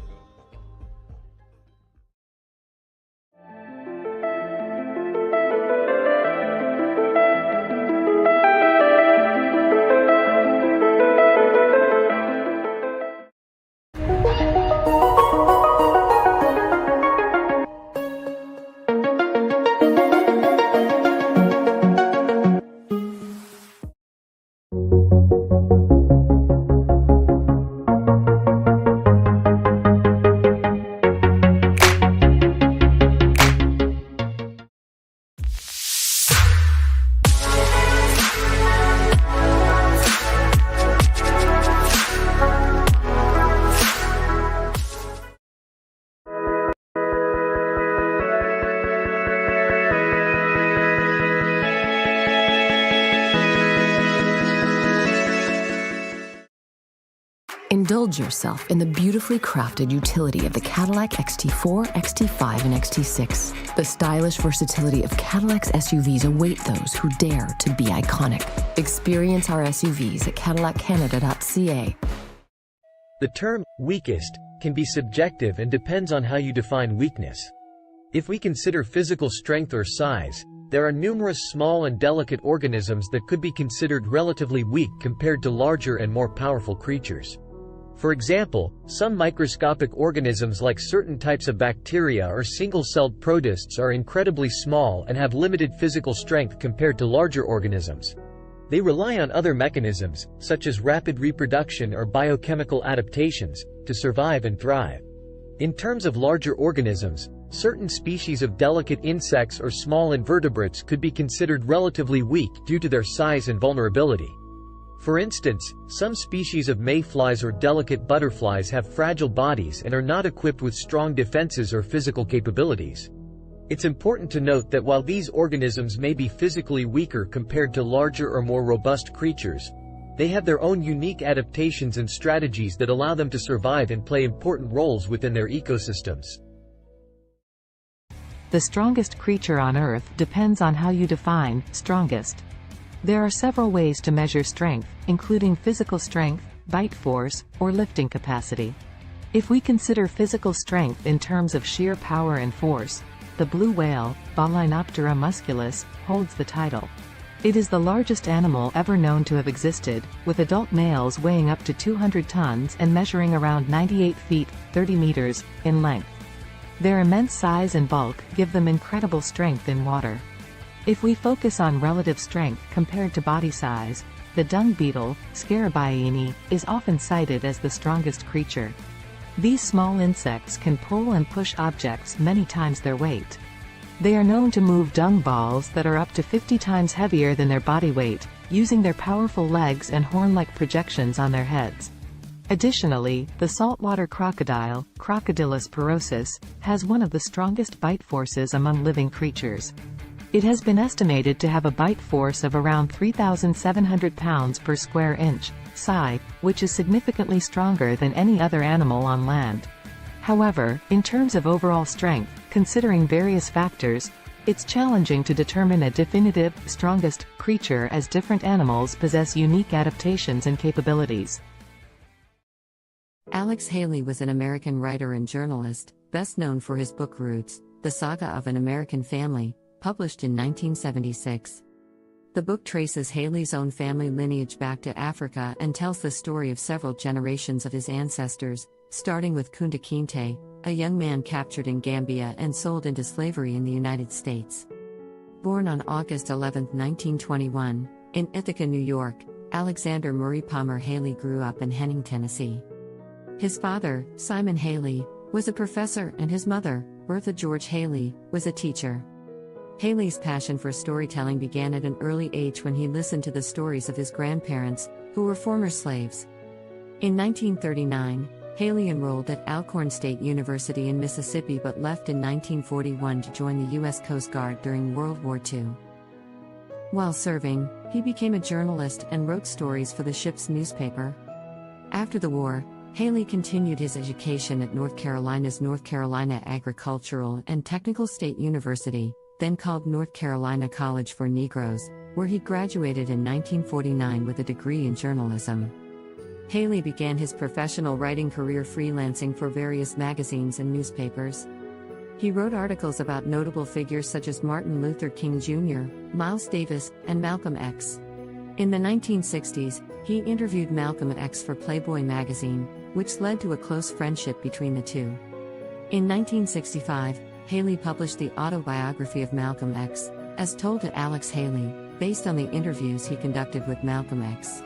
Indulge yourself in the beautifully crafted utility of the Cadillac XT4, XT5, and XT6. The stylish versatility of Cadillac's SUVs await those who dare to be iconic. Experience our SUVs at cadillaccanada.ca. The term weakest can be subjective and depends on how you define weakness. If we consider physical strength or size, there are numerous small and delicate organisms that could be considered relatively weak compared to larger and more powerful creatures. For example, some microscopic organisms like certain types of bacteria or single-celled protists are incredibly small and have limited physical strength compared to larger organisms. They rely on other mechanisms, such as rapid reproduction or biochemical adaptations, to survive and thrive. In terms of larger organisms, certain species of delicate insects or small invertebrates could be considered relatively weak due to their size and vulnerability. For instance, some species of mayflies or delicate butterflies have fragile bodies and are not equipped with strong defenses or physical capabilities. It's important to note that while these organisms may be physically weaker compared to larger or more robust creatures, they have their own unique adaptations and strategies that allow them to survive and play important roles within their ecosystems. The strongest creature on Earth depends on how you define strongest. There are several ways to measure strength, including physical strength, bite force, or lifting capacity. If we consider physical strength in terms of sheer power and force, the blue whale, Balaenoptera musculus, holds the title. It is the largest animal ever known to have existed, with adult males weighing up to 200 tons and measuring around 98 feet, 30 meters, in length. Their immense size and bulk give them incredible strength in water. If we focus on relative strength compared to body size, the dung beetle, Scarabaeini, is often cited as the strongest creature. These small insects can pull and push objects many times their weight. They are known to move dung balls that are up to 50 times heavier than their body weight, using their powerful legs and horn-like projections on their heads. Additionally, the saltwater crocodile, Crocodylus porosus, has one of the strongest bite forces among living creatures. It has been estimated to have a bite force of around 3,700 pounds per square inch, psi, which is significantly stronger than any other animal on land. However, in terms of overall strength, considering various factors, it's challenging to determine a definitive, strongest creature as different animals possess unique adaptations and capabilities. Alex Haley was an American writer and journalist, best known for his book Roots, The Saga of an American Family, published in 1976. The book traces Haley's own family lineage back to Africa and tells the story of several generations of his ancestors, starting with Kunta Kinte, a young man captured in Gambia and sold into slavery in the United States. Born on August 11, 1921, in Ithaca, New York, Alexander Murray Palmer Haley grew up in Henning, Tennessee. His father, Simon Haley, was a professor and his mother, Bertha George Haley, was a teacher. Haley's passion for storytelling began at an early age when he listened to the stories of his grandparents, who were former slaves. In 1939, Haley enrolled at Alcorn State University in Mississippi but left in 1941 to join the U.S. Coast Guard during World War II. While serving, he became a journalist and wrote stories for the ship's newspaper. After the war, Haley continued his education at North Carolina's North Carolina Agricultural and Technical State University, then called North Carolina College for Negroes, where he graduated in 1949 with a degree in journalism. Haley began his professional writing career freelancing for various magazines and newspapers. He wrote articles about notable figures such as Martin Luther King Jr., Miles Davis, and Malcolm X. In the 1960s, he interviewed Malcolm X for Playboy magazine, which led to a close friendship between the two. In 1965, Haley published the autobiography of Malcolm X, as told to Alex Haley, based on the interviews he conducted with Malcolm X.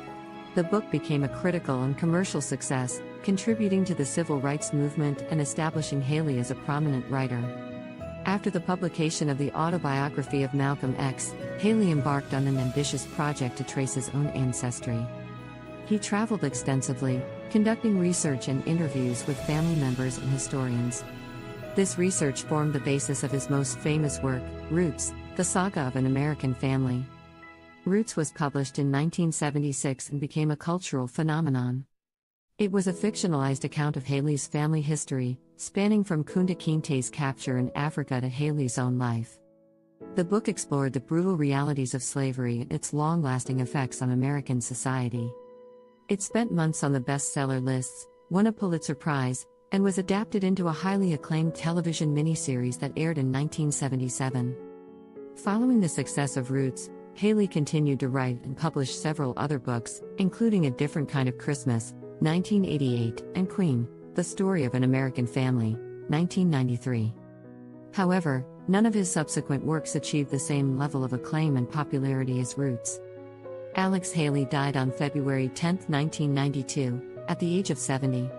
The book became a critical and commercial success, contributing to the civil rights movement and establishing Haley as a prominent writer. After the publication of the autobiography of Malcolm X, Haley embarked on an ambitious project to trace his own ancestry. He traveled extensively, conducting research and interviews with family members and historians. This research formed the basis of his most famous work, Roots, The Saga of an American Family. Roots was published in 1976 and became a cultural phenomenon. It was a fictionalized account of Haley's family history, spanning from Kunta Kinte's capture in Africa to Haley's own life. The book explored the brutal realities of slavery and its long-lasting effects on American society. It spent months on the bestseller lists, won a Pulitzer Prize, and was adapted into a highly acclaimed television miniseries that aired in 1977. Following the success of Roots, Haley continued to write and publish several other books, including A Different Kind of Christmas, 1988, and Queen, The Story of an American Family, 1993. However, none of his subsequent works achieved the same level of acclaim and popularity as Roots. Alex Haley died on February 10, 1992, at the age of 70.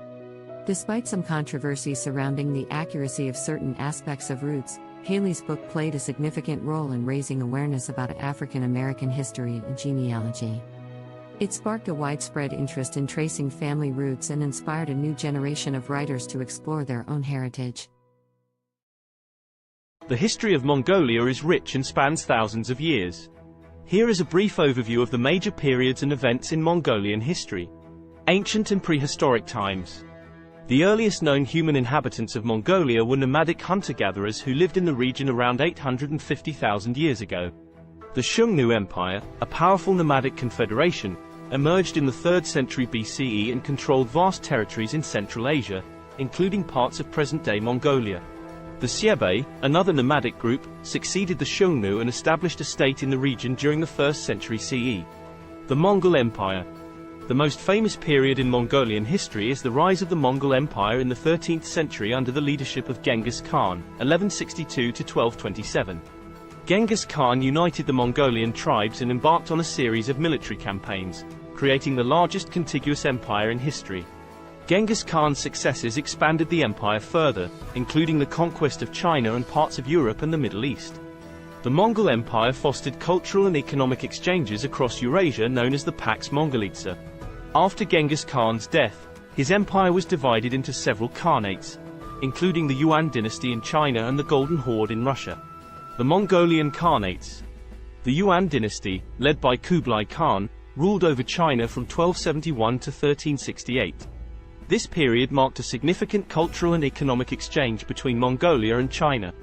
Despite some controversy surrounding the accuracy of certain aspects of Roots, Haley's book played a significant role in raising awareness about African American history and genealogy. It sparked a widespread interest in tracing family roots and inspired a new generation of writers to explore their own heritage. The history of Mongolia is rich and spans thousands of years. Here is a brief overview of the major periods and events in Mongolian history. Ancient and prehistoric times. The earliest known human inhabitants of Mongolia were nomadic hunter-gatherers who lived in the region around 850,000 years ago. The Xiongnu Empire, a powerful nomadic confederation, emerged in the 3rd century BCE and controlled vast territories in Central Asia, including parts of present-day Mongolia. The Xiebe, another nomadic group, succeeded the Xiongnu and established a state in the region during the 1st century CE. The Mongol Empire. The most famous period in Mongolian history is the rise of the Mongol Empire in the 13th century under the leadership of Genghis Khan, 1162 to 1227. Genghis Khan united the Mongolian tribes and embarked on a series of military campaigns, creating the largest contiguous empire in history. Genghis Khan's successes expanded the empire further, including the conquest of China and parts of Europe and the Middle East. The Mongol Empire fostered cultural and economic exchanges across Eurasia known as the Pax Mongolitsa. After Genghis Khan's death, his empire was divided into several khanates, including the Yuan dynasty in China and the Golden Horde in Russia. The Mongolian Khanates. The Yuan dynasty, led by Kublai Khan, ruled over China from 1271 to 1368. This period marked a significant cultural and economic exchange between Mongolia and China.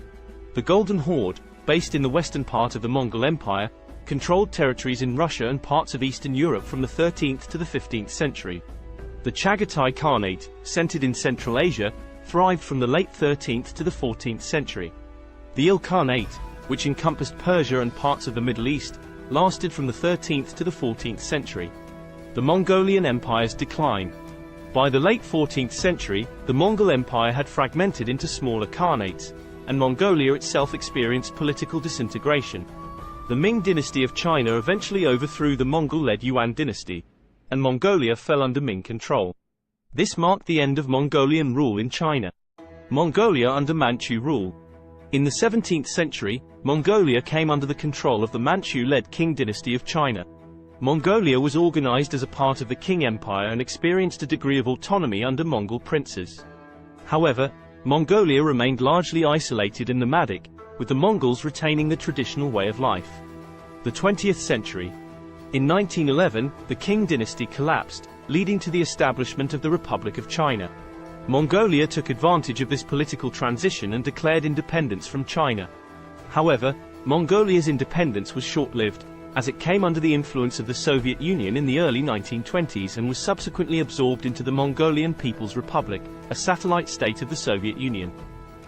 The Golden Horde, based in the western part of the Mongol Empire, controlled territories in Russia and parts of Eastern Europe from the 13th to the 15th century. The Chagatai Khanate, centered in Central Asia, thrived from the late 13th to the 14th century. The Ilkhanate, which encompassed Persia and parts of the Middle East, lasted from the 13th to the 14th century. The Mongolian Empire's decline. By the late 14th century, the Mongol Empire had fragmented into smaller khanates, and Mongolia itself experienced political disintegration. The Ming dynasty of China eventually overthrew the Mongol-led Yuan dynasty, and Mongolia fell under Ming control. This marked the end of Mongolian rule in China. Mongolia under Manchu rule. In the 17th century, Mongolia came under the control of the Manchu-led Qing dynasty of China. Mongolia was organized as a part of the Qing Empire and experienced a degree of autonomy under Mongol princes. However, Mongolia remained largely isolated and nomadic, with the Mongols retaining the traditional way of life. The 20th century. In 1911, the Qing dynasty collapsed, leading to the establishment of the Republic of China. Mongolia took advantage of this political transition and declared independence from China. However, Mongolia's independence was short-lived, as it came under the influence of the Soviet Union in the early 1920s and was subsequently absorbed into the Mongolian People's Republic, a satellite state of the Soviet Union.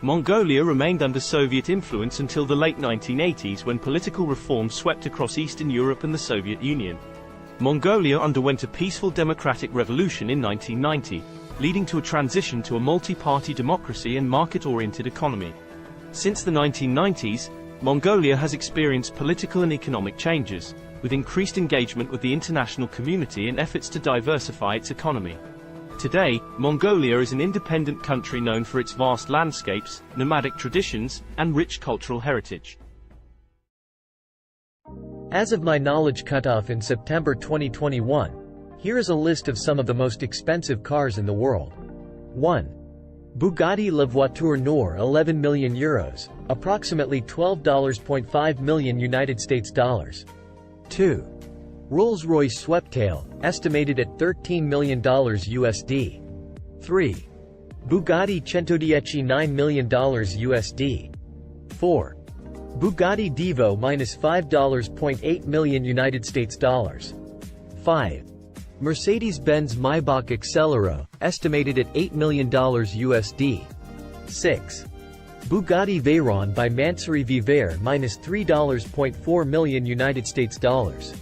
Mongolia remained under Soviet influence until the late 1980s when political reform swept across Eastern Europe and the Soviet Union. Mongolia underwent a peaceful democratic revolution in 1990, leading to a transition to a multi-party democracy and market-oriented economy. Since the 1990s, Mongolia has experienced political and economic changes, with increased engagement with the international community and efforts to diversify its economy. Today, Mongolia is an independent country known for its vast landscapes, nomadic traditions, and rich cultural heritage. As of my knowledge cutoff in September 2021, here is a list of some of the most expensive cars in the world. 1. Bugatti La Voiture Noire, 11 million euros, approximately $12.5 million United States dollars. 2. Rolls-Royce Sweptail, estimated at $13 million USD. 3. Bugatti Centodieci, $9 million USD. 4. Bugatti Divo -$5.8 million United States dollars. 5. Mercedes-Benz Maybach Accelero, estimated at $8 million USD. 6. Bugatti Veyron by Mansouri Vivere -$3.4 million United States dollars.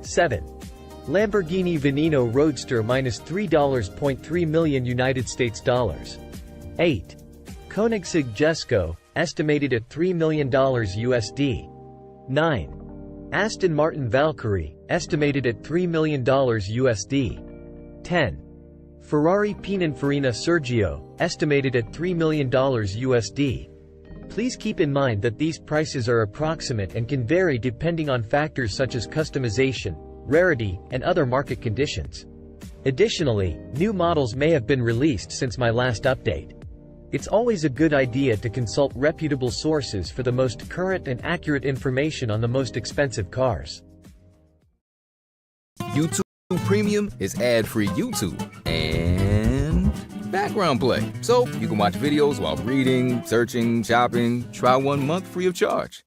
7. Lamborghini Veneno Roadster -$3.3 million United States dollars. 8. Koenigsegg Jesko, estimated at $3 million USD. 9. Aston Martin Valkyrie, estimated at $3 million USD. 10. Ferrari Pininfarina Sergio, estimated at $3 million USD. Please keep in mind that these prices are approximate and can vary depending on factors such as customization, rarity, and other market conditions. Additionally, new models may have been released since my last update. It's always a good idea to consult reputable sources for the most current and accurate information on the most expensive cars. YouTube Premium is ad-free YouTube and background play, so you can watch videos while reading, searching, shopping. Try 1 month free of charge.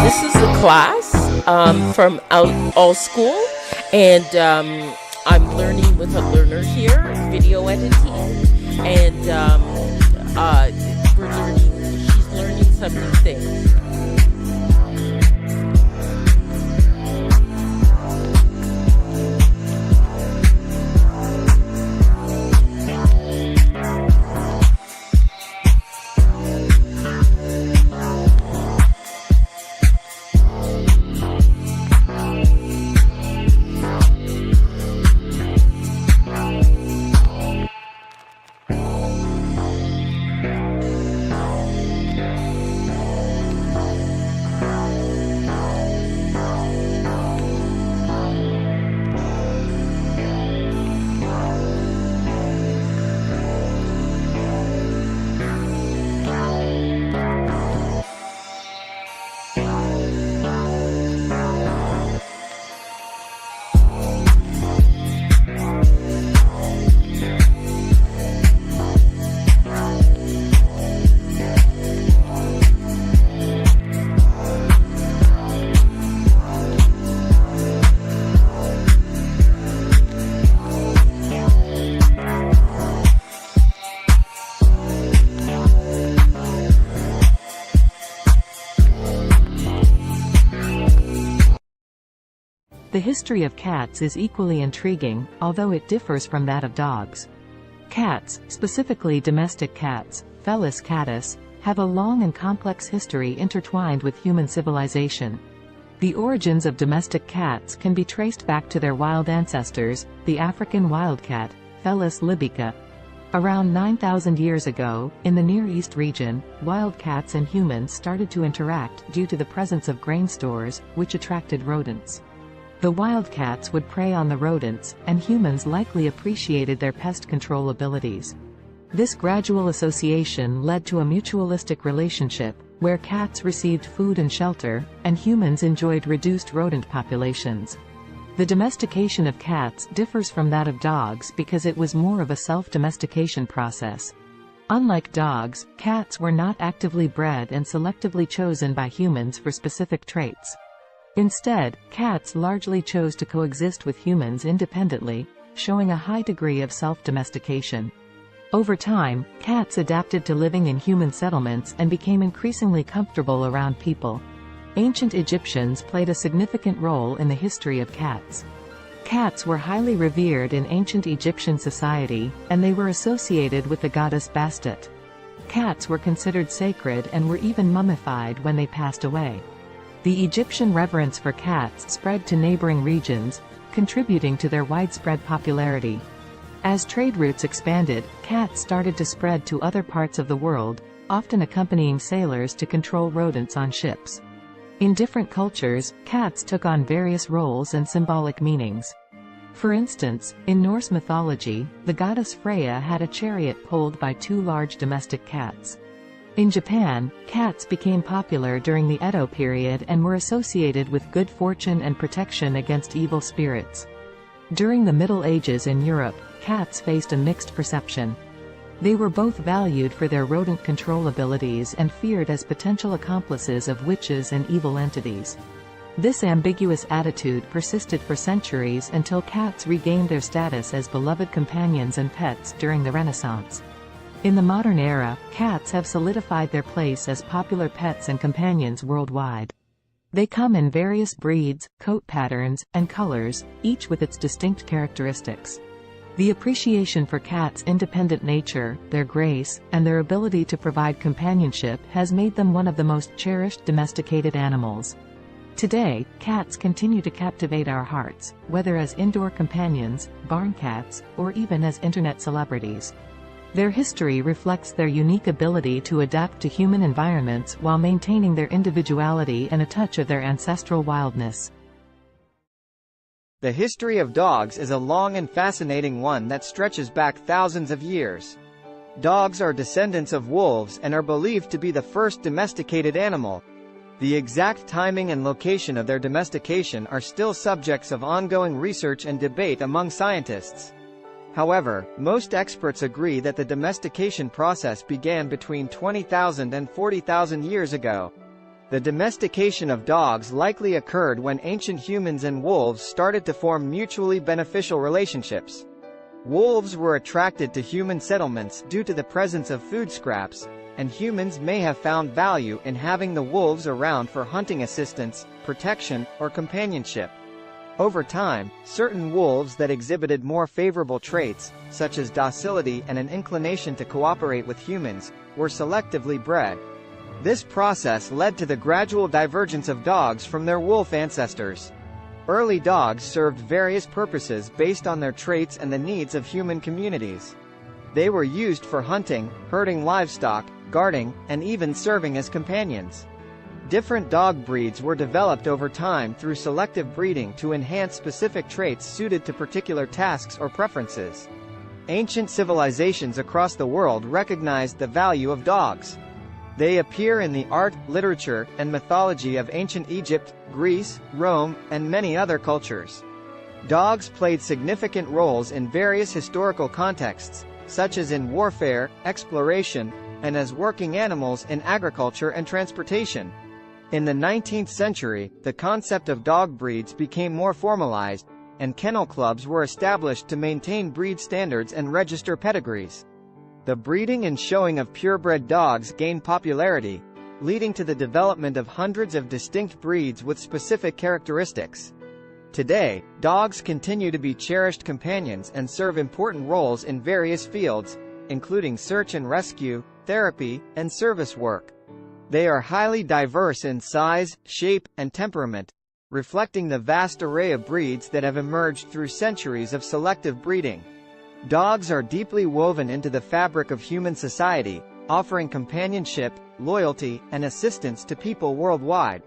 This is a class from All School, and I'm learning with a learner here, video editing, and she's learning some new things. The history of cats is equally intriguing, although it differs from that of dogs. Cats, specifically domestic cats, Felis catus, have a long and complex history intertwined with human civilization. The origins of domestic cats can be traced back to their wild ancestors, the African wildcat, Felis libica. Around 9,000 years ago, in the Near East region, wildcats and humans started to interact due to the presence of grain stores, which attracted rodents. The wildcats would prey on the rodents, and humans likely appreciated their pest control abilities. This gradual association led to a mutualistic relationship, where cats received food and shelter, and humans enjoyed reduced rodent populations. The domestication of cats differs from that of dogs because it was more of a self-domestication process. Unlike dogs, cats were not actively bred and selectively chosen by humans for specific traits. Instead, cats largely chose to coexist with humans independently, showing a high degree of self-domestication. Over time, cats adapted to living in human settlements and became increasingly comfortable around people. Ancient Egyptians played a significant role in the history of cats. Cats were highly revered in ancient Egyptian society, and they were associated with the goddess Bastet. Cats were considered sacred and were even mummified when they passed away. The Egyptian reverence for cats spread to neighboring regions, contributing to their widespread popularity. As trade routes expanded, cats started to spread to other parts of the world, often accompanying sailors to control rodents on ships. In different cultures, cats took on various roles and symbolic meanings. For instance, in Norse mythology, the goddess Freya had a chariot pulled by two large domestic cats. In Japan, cats became popular during the Edo period and were associated with good fortune and protection against evil spirits. During the Middle Ages in Europe, cats faced a mixed perception. They were both valued for their rodent control abilities and feared as potential accomplices of witches and evil entities. This ambiguous attitude persisted for centuries until cats regained their status as beloved companions and pets during the Renaissance. In the modern era, cats have solidified their place as popular pets and companions worldwide. They come in various breeds, coat patterns, and colors, each with its distinct characteristics. The appreciation for cats' independent nature, their grace, and their ability to provide companionship has made them one of the most cherished domesticated animals. Today, cats continue to captivate our hearts, whether as indoor companions, barn cats, or even as internet celebrities. Their history reflects their unique ability to adapt to human environments while maintaining their individuality and a touch of their ancestral wildness. The history of dogs is a long and fascinating one that stretches back thousands of years. Dogs are descendants of wolves and are believed to be the first domesticated animal. The exact timing and location of their domestication are still subjects of ongoing research and debate among scientists. However, most experts agree that the domestication process began between 20,000 and 40,000 years ago. The domestication of dogs likely occurred when ancient humans and wolves started to form mutually beneficial relationships. Wolves were attracted to human settlements due to the presence of food scraps, and humans may have found value in having the wolves around for hunting assistance, protection, or companionship. Over time, certain wolves that exhibited more favorable traits, such as docility and an inclination to cooperate with humans, were selectively bred. This process led to the gradual divergence of dogs from their wolf ancestors. Early dogs served various purposes based on their traits and the needs of human communities. They were used for hunting, herding livestock, guarding, and even serving as companions. Different dog breeds were developed over time through selective breeding to enhance specific traits suited to particular tasks or preferences. Ancient civilizations across the world recognized the value of dogs. They appear in the art, literature, and mythology of ancient Egypt, Greece, Rome, and many other cultures. Dogs played significant roles in various historical contexts, such as in warfare, exploration, and as working animals in agriculture and transportation. In the 19th century, the concept of dog breeds became more formalized, and kennel clubs were established to maintain breed standards and register pedigrees. The breeding and showing of purebred dogs gained popularity, leading to the development of hundreds of distinct breeds with specific characteristics. Today, dogs continue to be cherished companions and serve important roles in various fields, including search and rescue, therapy, and service work. They are highly diverse in size, shape, and temperament, reflecting the vast array of breeds that have emerged through centuries of selective breeding. Dogs are deeply woven into the fabric of human society, offering companionship, loyalty, and assistance to people worldwide.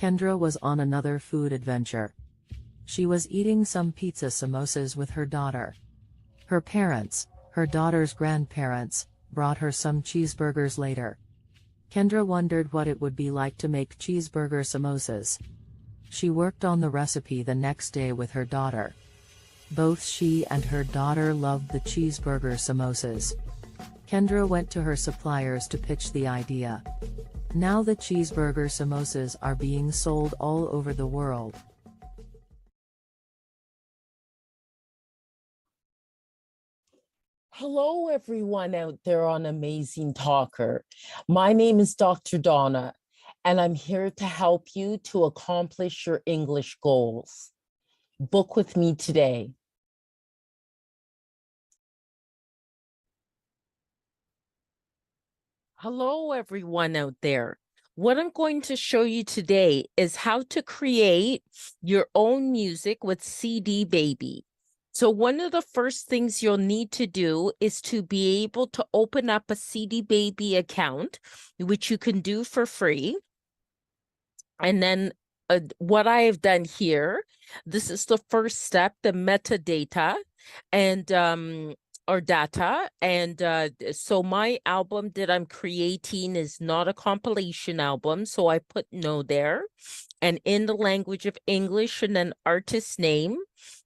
Kendra was on another food adventure. She was eating some pizza samosas with her daughter. Her parents, her daughter's grandparents, brought her some cheeseburgers later. Kendra wondered what it would be like to make cheeseburger samosas. She worked on the recipe the next day with her daughter. Both she and her daughter loved the cheeseburger samosas. Kendra went to her suppliers to pitch the idea. Now the cheeseburger samosas are being sold all over the world. Hello, everyone out there on Amazing Talker. My name is Dr. Donna, and I'm here to help you to accomplish your English goals. Book with me today. Hello, everyone out there. What I'm going to show you today is how to create your own music with CD Baby. So one of the first things you'll need to do is to be able to open up a CD Baby account, which you can do for free. And then what I have done here, this is the first step, the metadata and or data. And so my album that I'm creating is not a compilation album. So I put no there. And in the language of English and an artist name.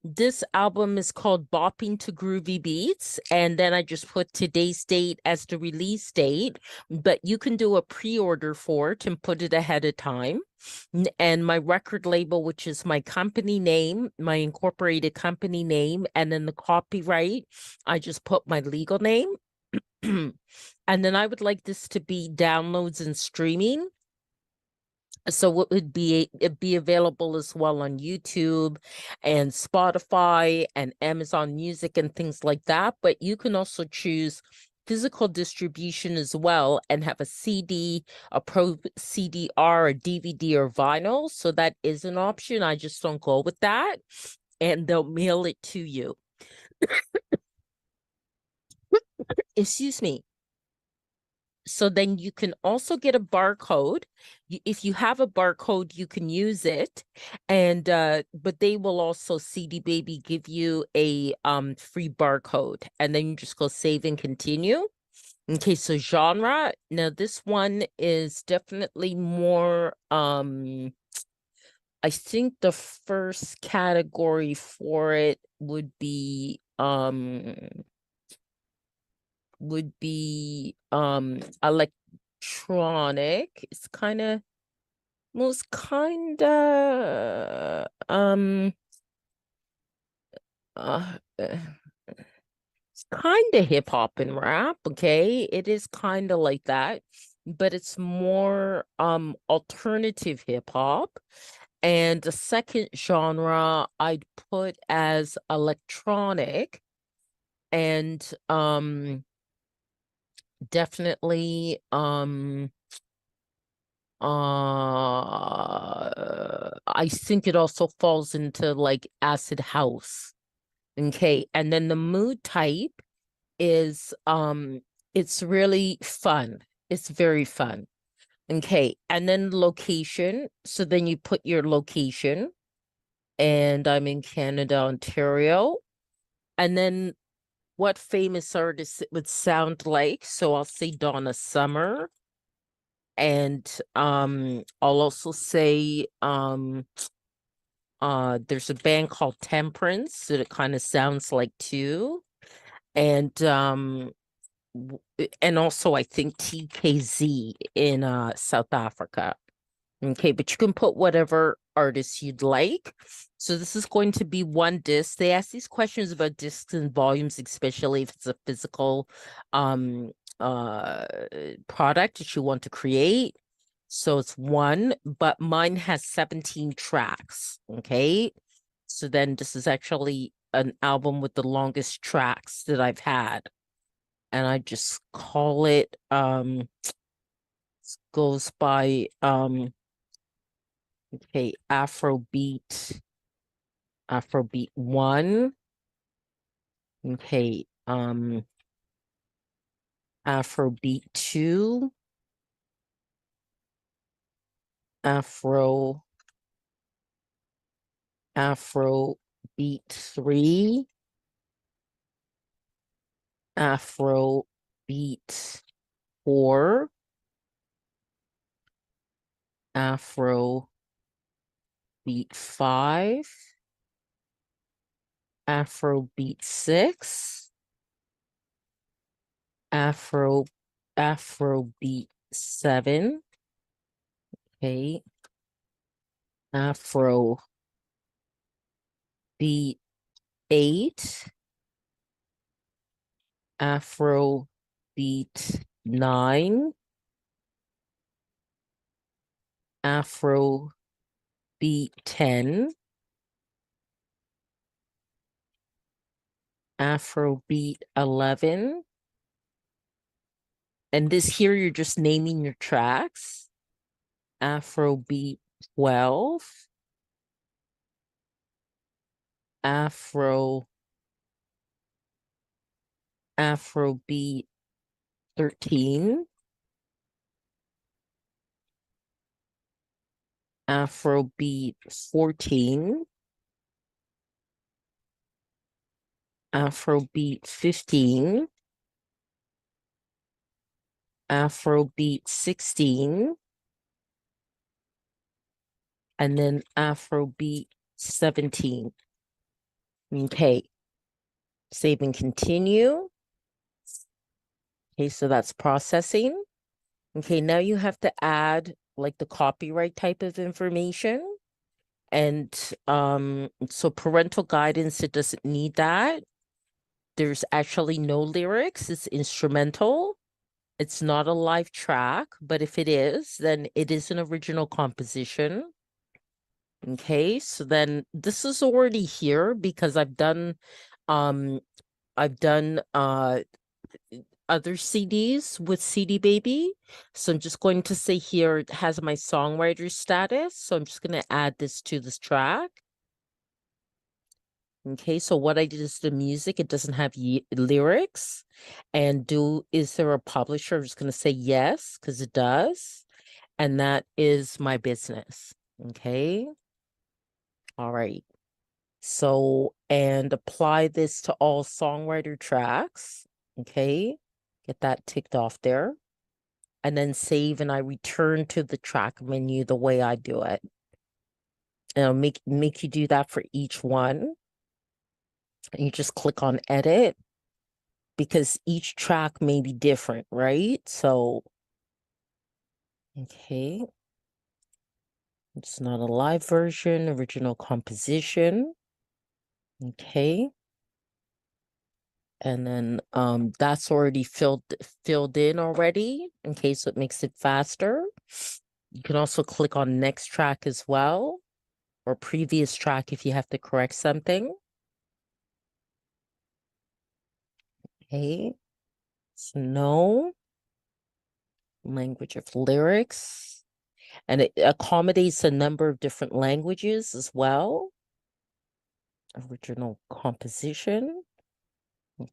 This album is called Bopping to Groovy Beats. And then I just put today's date as the release date. But you can do a pre-order for it and put it ahead of time. And my record label, which is my company name, my incorporated company name, and then the copyright, I just put my legal name. And then I would like this to be downloads and streaming. So it'd be available as well on YouTube and Spotify and Amazon Music and things like that. But you can also choose physical distribution as well and have a CD, a Pro CD-R, a DVD, or vinyl. So that is an option. I just don't go with that. And they'll mail it to you. Excuse me. So then you can also get a barcode. If you have a barcode, you can use it. And but they will also, CD Baby, give you a free barcode. And then you just go save and continue. Okay, so genre. Now this one is definitely more I think the first category for it would be electronic. It's kind of most kind of it's kind of hip hop and rap. Okay, it is kind of like that, but it's more alternative hip hop. And the second genre I'd put as electronic, and definitely I think it also falls into like acid house. Okay, and then the mood type is it's really fun. It's very fun. Okay, and then location. So then you put your location, and I'm in Canada, Ontario. And then what famous artist it would sound like. So I'll say Donna Summer. And I'll also say there's a band called Temperance that it kind of sounds like too. And also I think TKZ in South Africa. Okay, but you can put whatever artist you'd like. So this is going to be one disc. They ask these questions about discs and volumes, especially if it's a physical product that you want to create. So it's one, but mine has 17 tracks. Okay, so then this is actually an album with the longest tracks that I've had, and I just call it goes by okay, Afrobeat 1. Okay, Afrobeat 2, Afrobeat Afro beat 3, Afro beat 4, Afro beat 5, Afro beat 6, Afro beat 7, okay, Afro beat 8, Afro beat 9, Afro beat 10, Afro beat 11, and this here you're just naming your tracks. Afro beat 12, Afro beat 13, Afro beat 14, Afro beat 15, Afro beat 16, and then Afro beat 17. Okay, save and continue. Okay, so that's processing. Okay, now you have to add like the copyright type of information. And so parental guidance, it doesn't need that. There's actually no lyrics, it's instrumental. It's not a live track, but if it is, then it is an original composition. Okay, so then this is already here because I've done other CDs with CD Baby. So I'm just going to say here it has my songwriter status. So I'm just going to add this to this track. Okay, so what I did is the music, it doesn't have lyrics. And is there a publisher? I'm just going to say yes, because it does. And that is my business. Okay. All right. So, and apply this to all songwriter tracks. Okay. Get that ticked off there. And then save, and I return to the track menu the way I do it. And I'll make you do that for each one. And you just click on edit because each track may be different, right? So, okay. It's not a live version, original composition. Okay. And then that's already filled in already, okay, so it makes it faster. You can also click on next track as well, or previous track if you have to correct something. Okay, so no language of lyrics, and it accommodates a number of different languages as well. Original composition.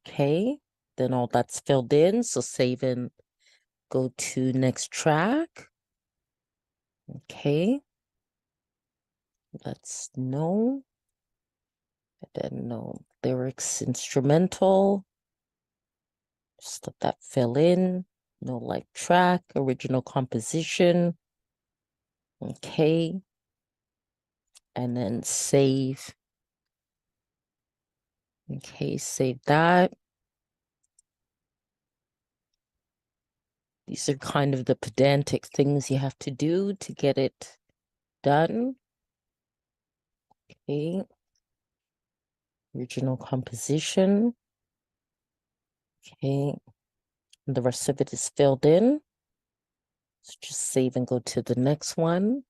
Okay, then all that's filled in, so save and go to next track. Okay, that's no, and then no lyrics instrumental. Just let that fill in. No live track, original composition. Okay, and then save. Okay, save that. These are kind of the pedantic things you have to do to get it done. Okay. Original composition. Okay. And the rest of it is filled in. So just save and go to the next one.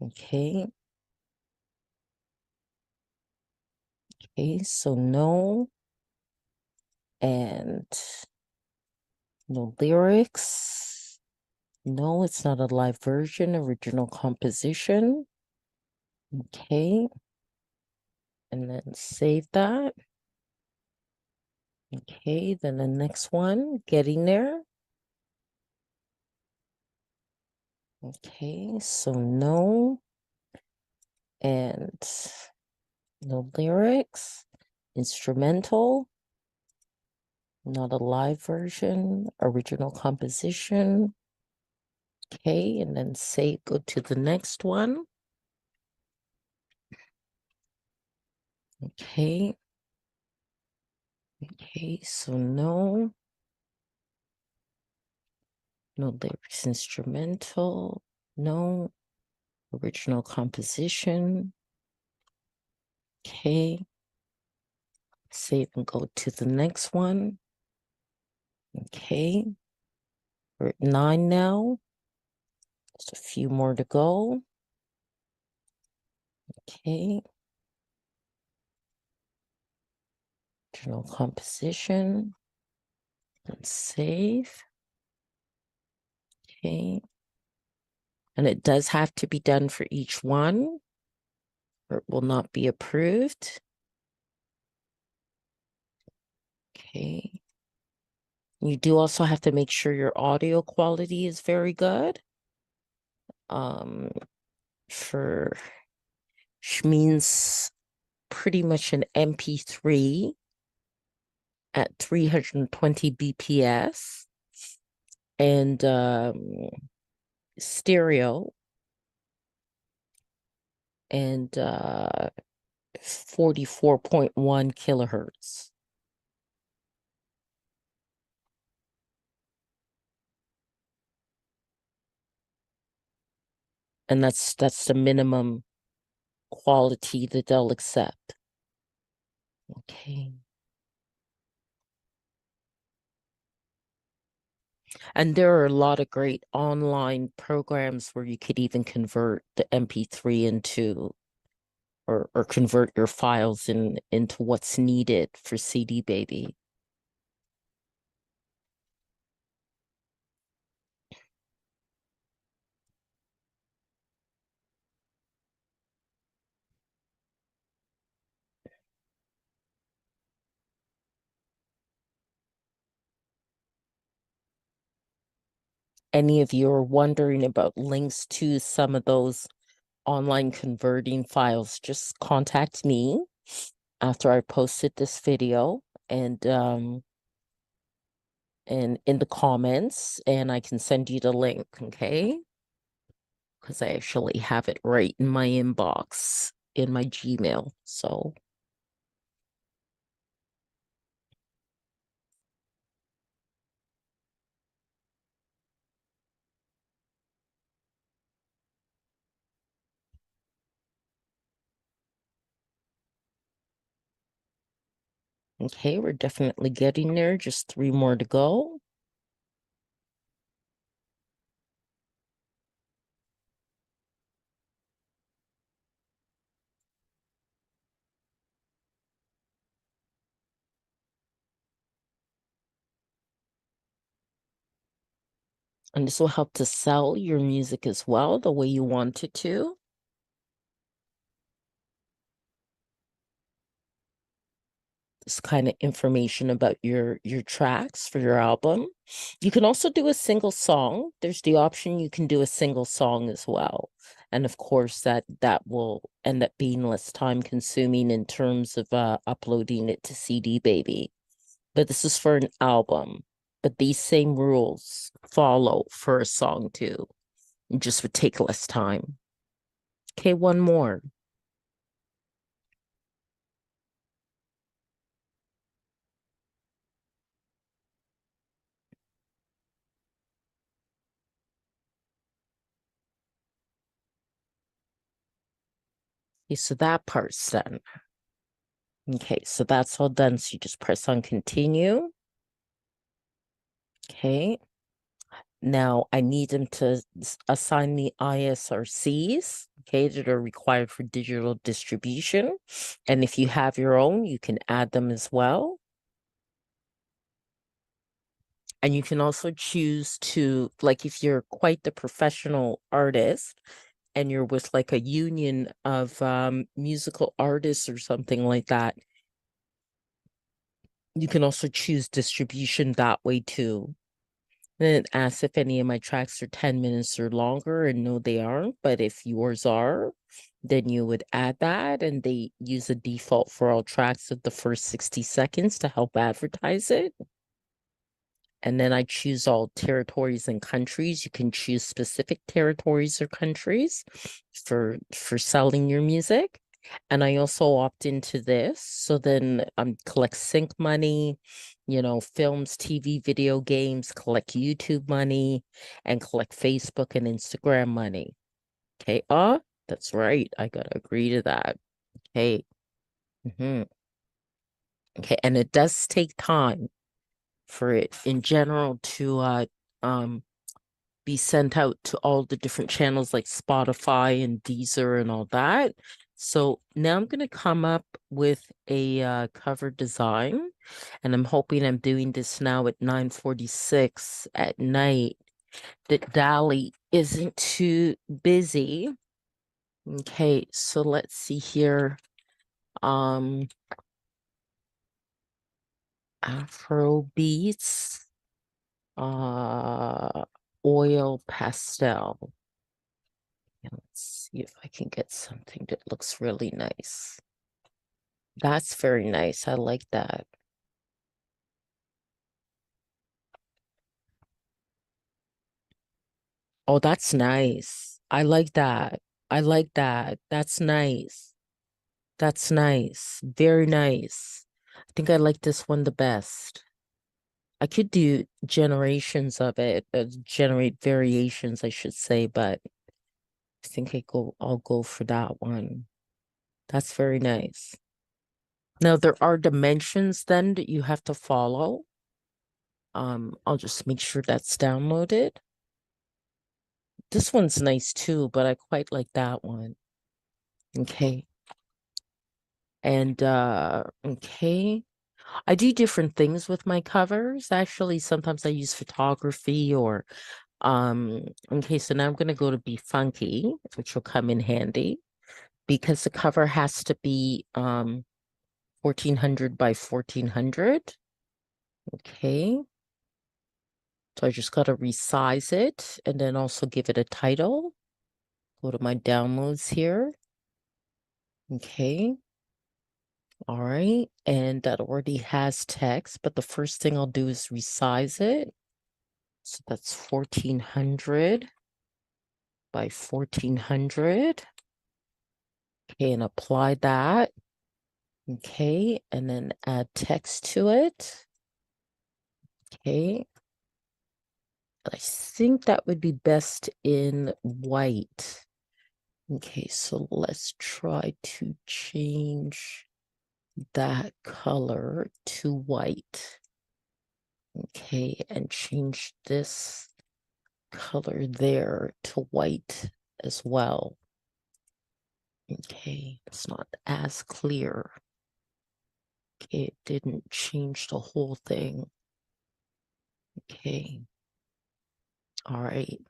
Okay. Okay, so no. And no lyrics. No, it's not a live version, original composition. Okay. And then save that. Okay, then the next one, getting there. Okay, so no. And no lyrics, instrumental, not a live version, original composition. Okay, and then say go to the next one. Okay. Okay, so no lyrics, instrumental, no original composition. Okay. Save and go to the next one. Okay. We're at 9 now. Just a few more to go. Okay. Original composition. And save. Okay. And it does have to be done for each one, or it will not be approved. Okay. You do also have to make sure your audio quality is very good. For which means pretty much an MP3 at 320 BPS and stereo and 44.1 kilohertz. And that's the minimum quality that they'll accept. Okay. And there are a lot of great online programs where you could even convert the MP3 into or convert your files into what's needed for CD Baby. Any of you are wondering about links to some of those online converting files, just contact me after I posted this video and in the comments, and I can send you the link, okay? Because I actually have it right in my inbox in my Gmail. So okay, we're definitely getting there. Just 3 more to go. And this will help to sell your music as well, the way you want it to. This kind of information about your tracks for your album. You can also do a single song. There's the option you can do a single song as well. And of course, that will end up being less time consuming in terms of uploading it to CD Baby. But this is for an album. But these same rules follow for a song too. It just would take less time. Okay, one more. Okay, so that part's done. Okay, so that's all done. So you just press on continue. Okay. Now I need them to assign the ISRCs, okay, that are required for digital distribution. And if you have your own, you can add them as well. And you can also choose to, like, if you're quite the professional artist and you're with like a union of musical artists or something like that, you can also choose distribution that way too. Then it asks if any of my tracks are 10 minutes or longer, and no, they aren't. But if yours are, then you would add that, and they use a default for all tracks of the first 60 seconds to help advertise it. And then I choose all territories and countries. You can choose specific territories or countries for selling your music. And I also opt into this. So then collect sync money, films, TV, video games, collect YouTube money, and collect Facebook and Instagram money. Okay. That's right. I gotta agree to that. Okay. Okay. And it does take time for it in general to be sent out to all the different channels like Spotify and Deezer and all that. So now I'm going to come up with a cover design, and I'm hoping I'm doing this now at 9:46 at night, that Dali isn't too busy. Okay, so let's see here. Afro beats, oil pastel. Let's see if I can get something that looks really nice. That's very nice. I like that. Oh, that's nice. I like that. I like that. That's nice. That's nice. Very nice. I think I like this one the best. I could do generations of it, generate variations, I should say, but I think I'll go for that one. That's very nice. Now there are dimensions then that you have to follow. I'll just make sure that's downloaded. This one's nice too, but I quite like that one. Okay. And okay. I do different things with my covers. Actually, sometimes I use photography or okay, so now I'm gonna go to Be Funky, which will come in handy because the cover has to be 1400 by 1400. Okay. So I just got to resize it and then also give it a title. Go to my downloads here. Okay. All right. And that already has text, but the first thing I'll do is resize it. So that's 1400 by 1400. Okay. And apply that. Okay. And then add text to it. Okay. I think that would be best in white. Okay, so let's try to change that color to white. Okay, and change this color there to white as well. Okay, it's not as clear. Okay, it didn't change the whole thing. Okay. All right.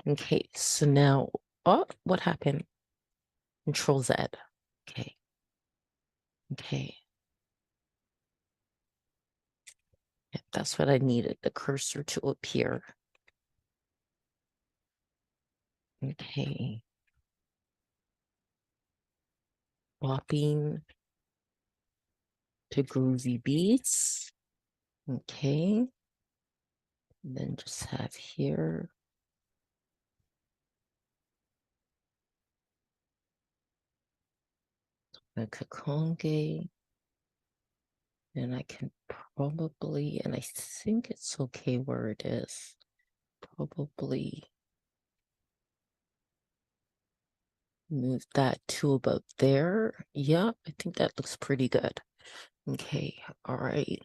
Okay, so now, what happened? Control Z. Okay. Okay. Yep, that's what I needed, the cursor to appear. Okay. Swapping to groovy beats. Okay. And then just have here. Donna Kakonge. And I can probably, and I think it's okay where it is. Probably move that to about there. Yeah, I think that looks pretty good. Okay, all right.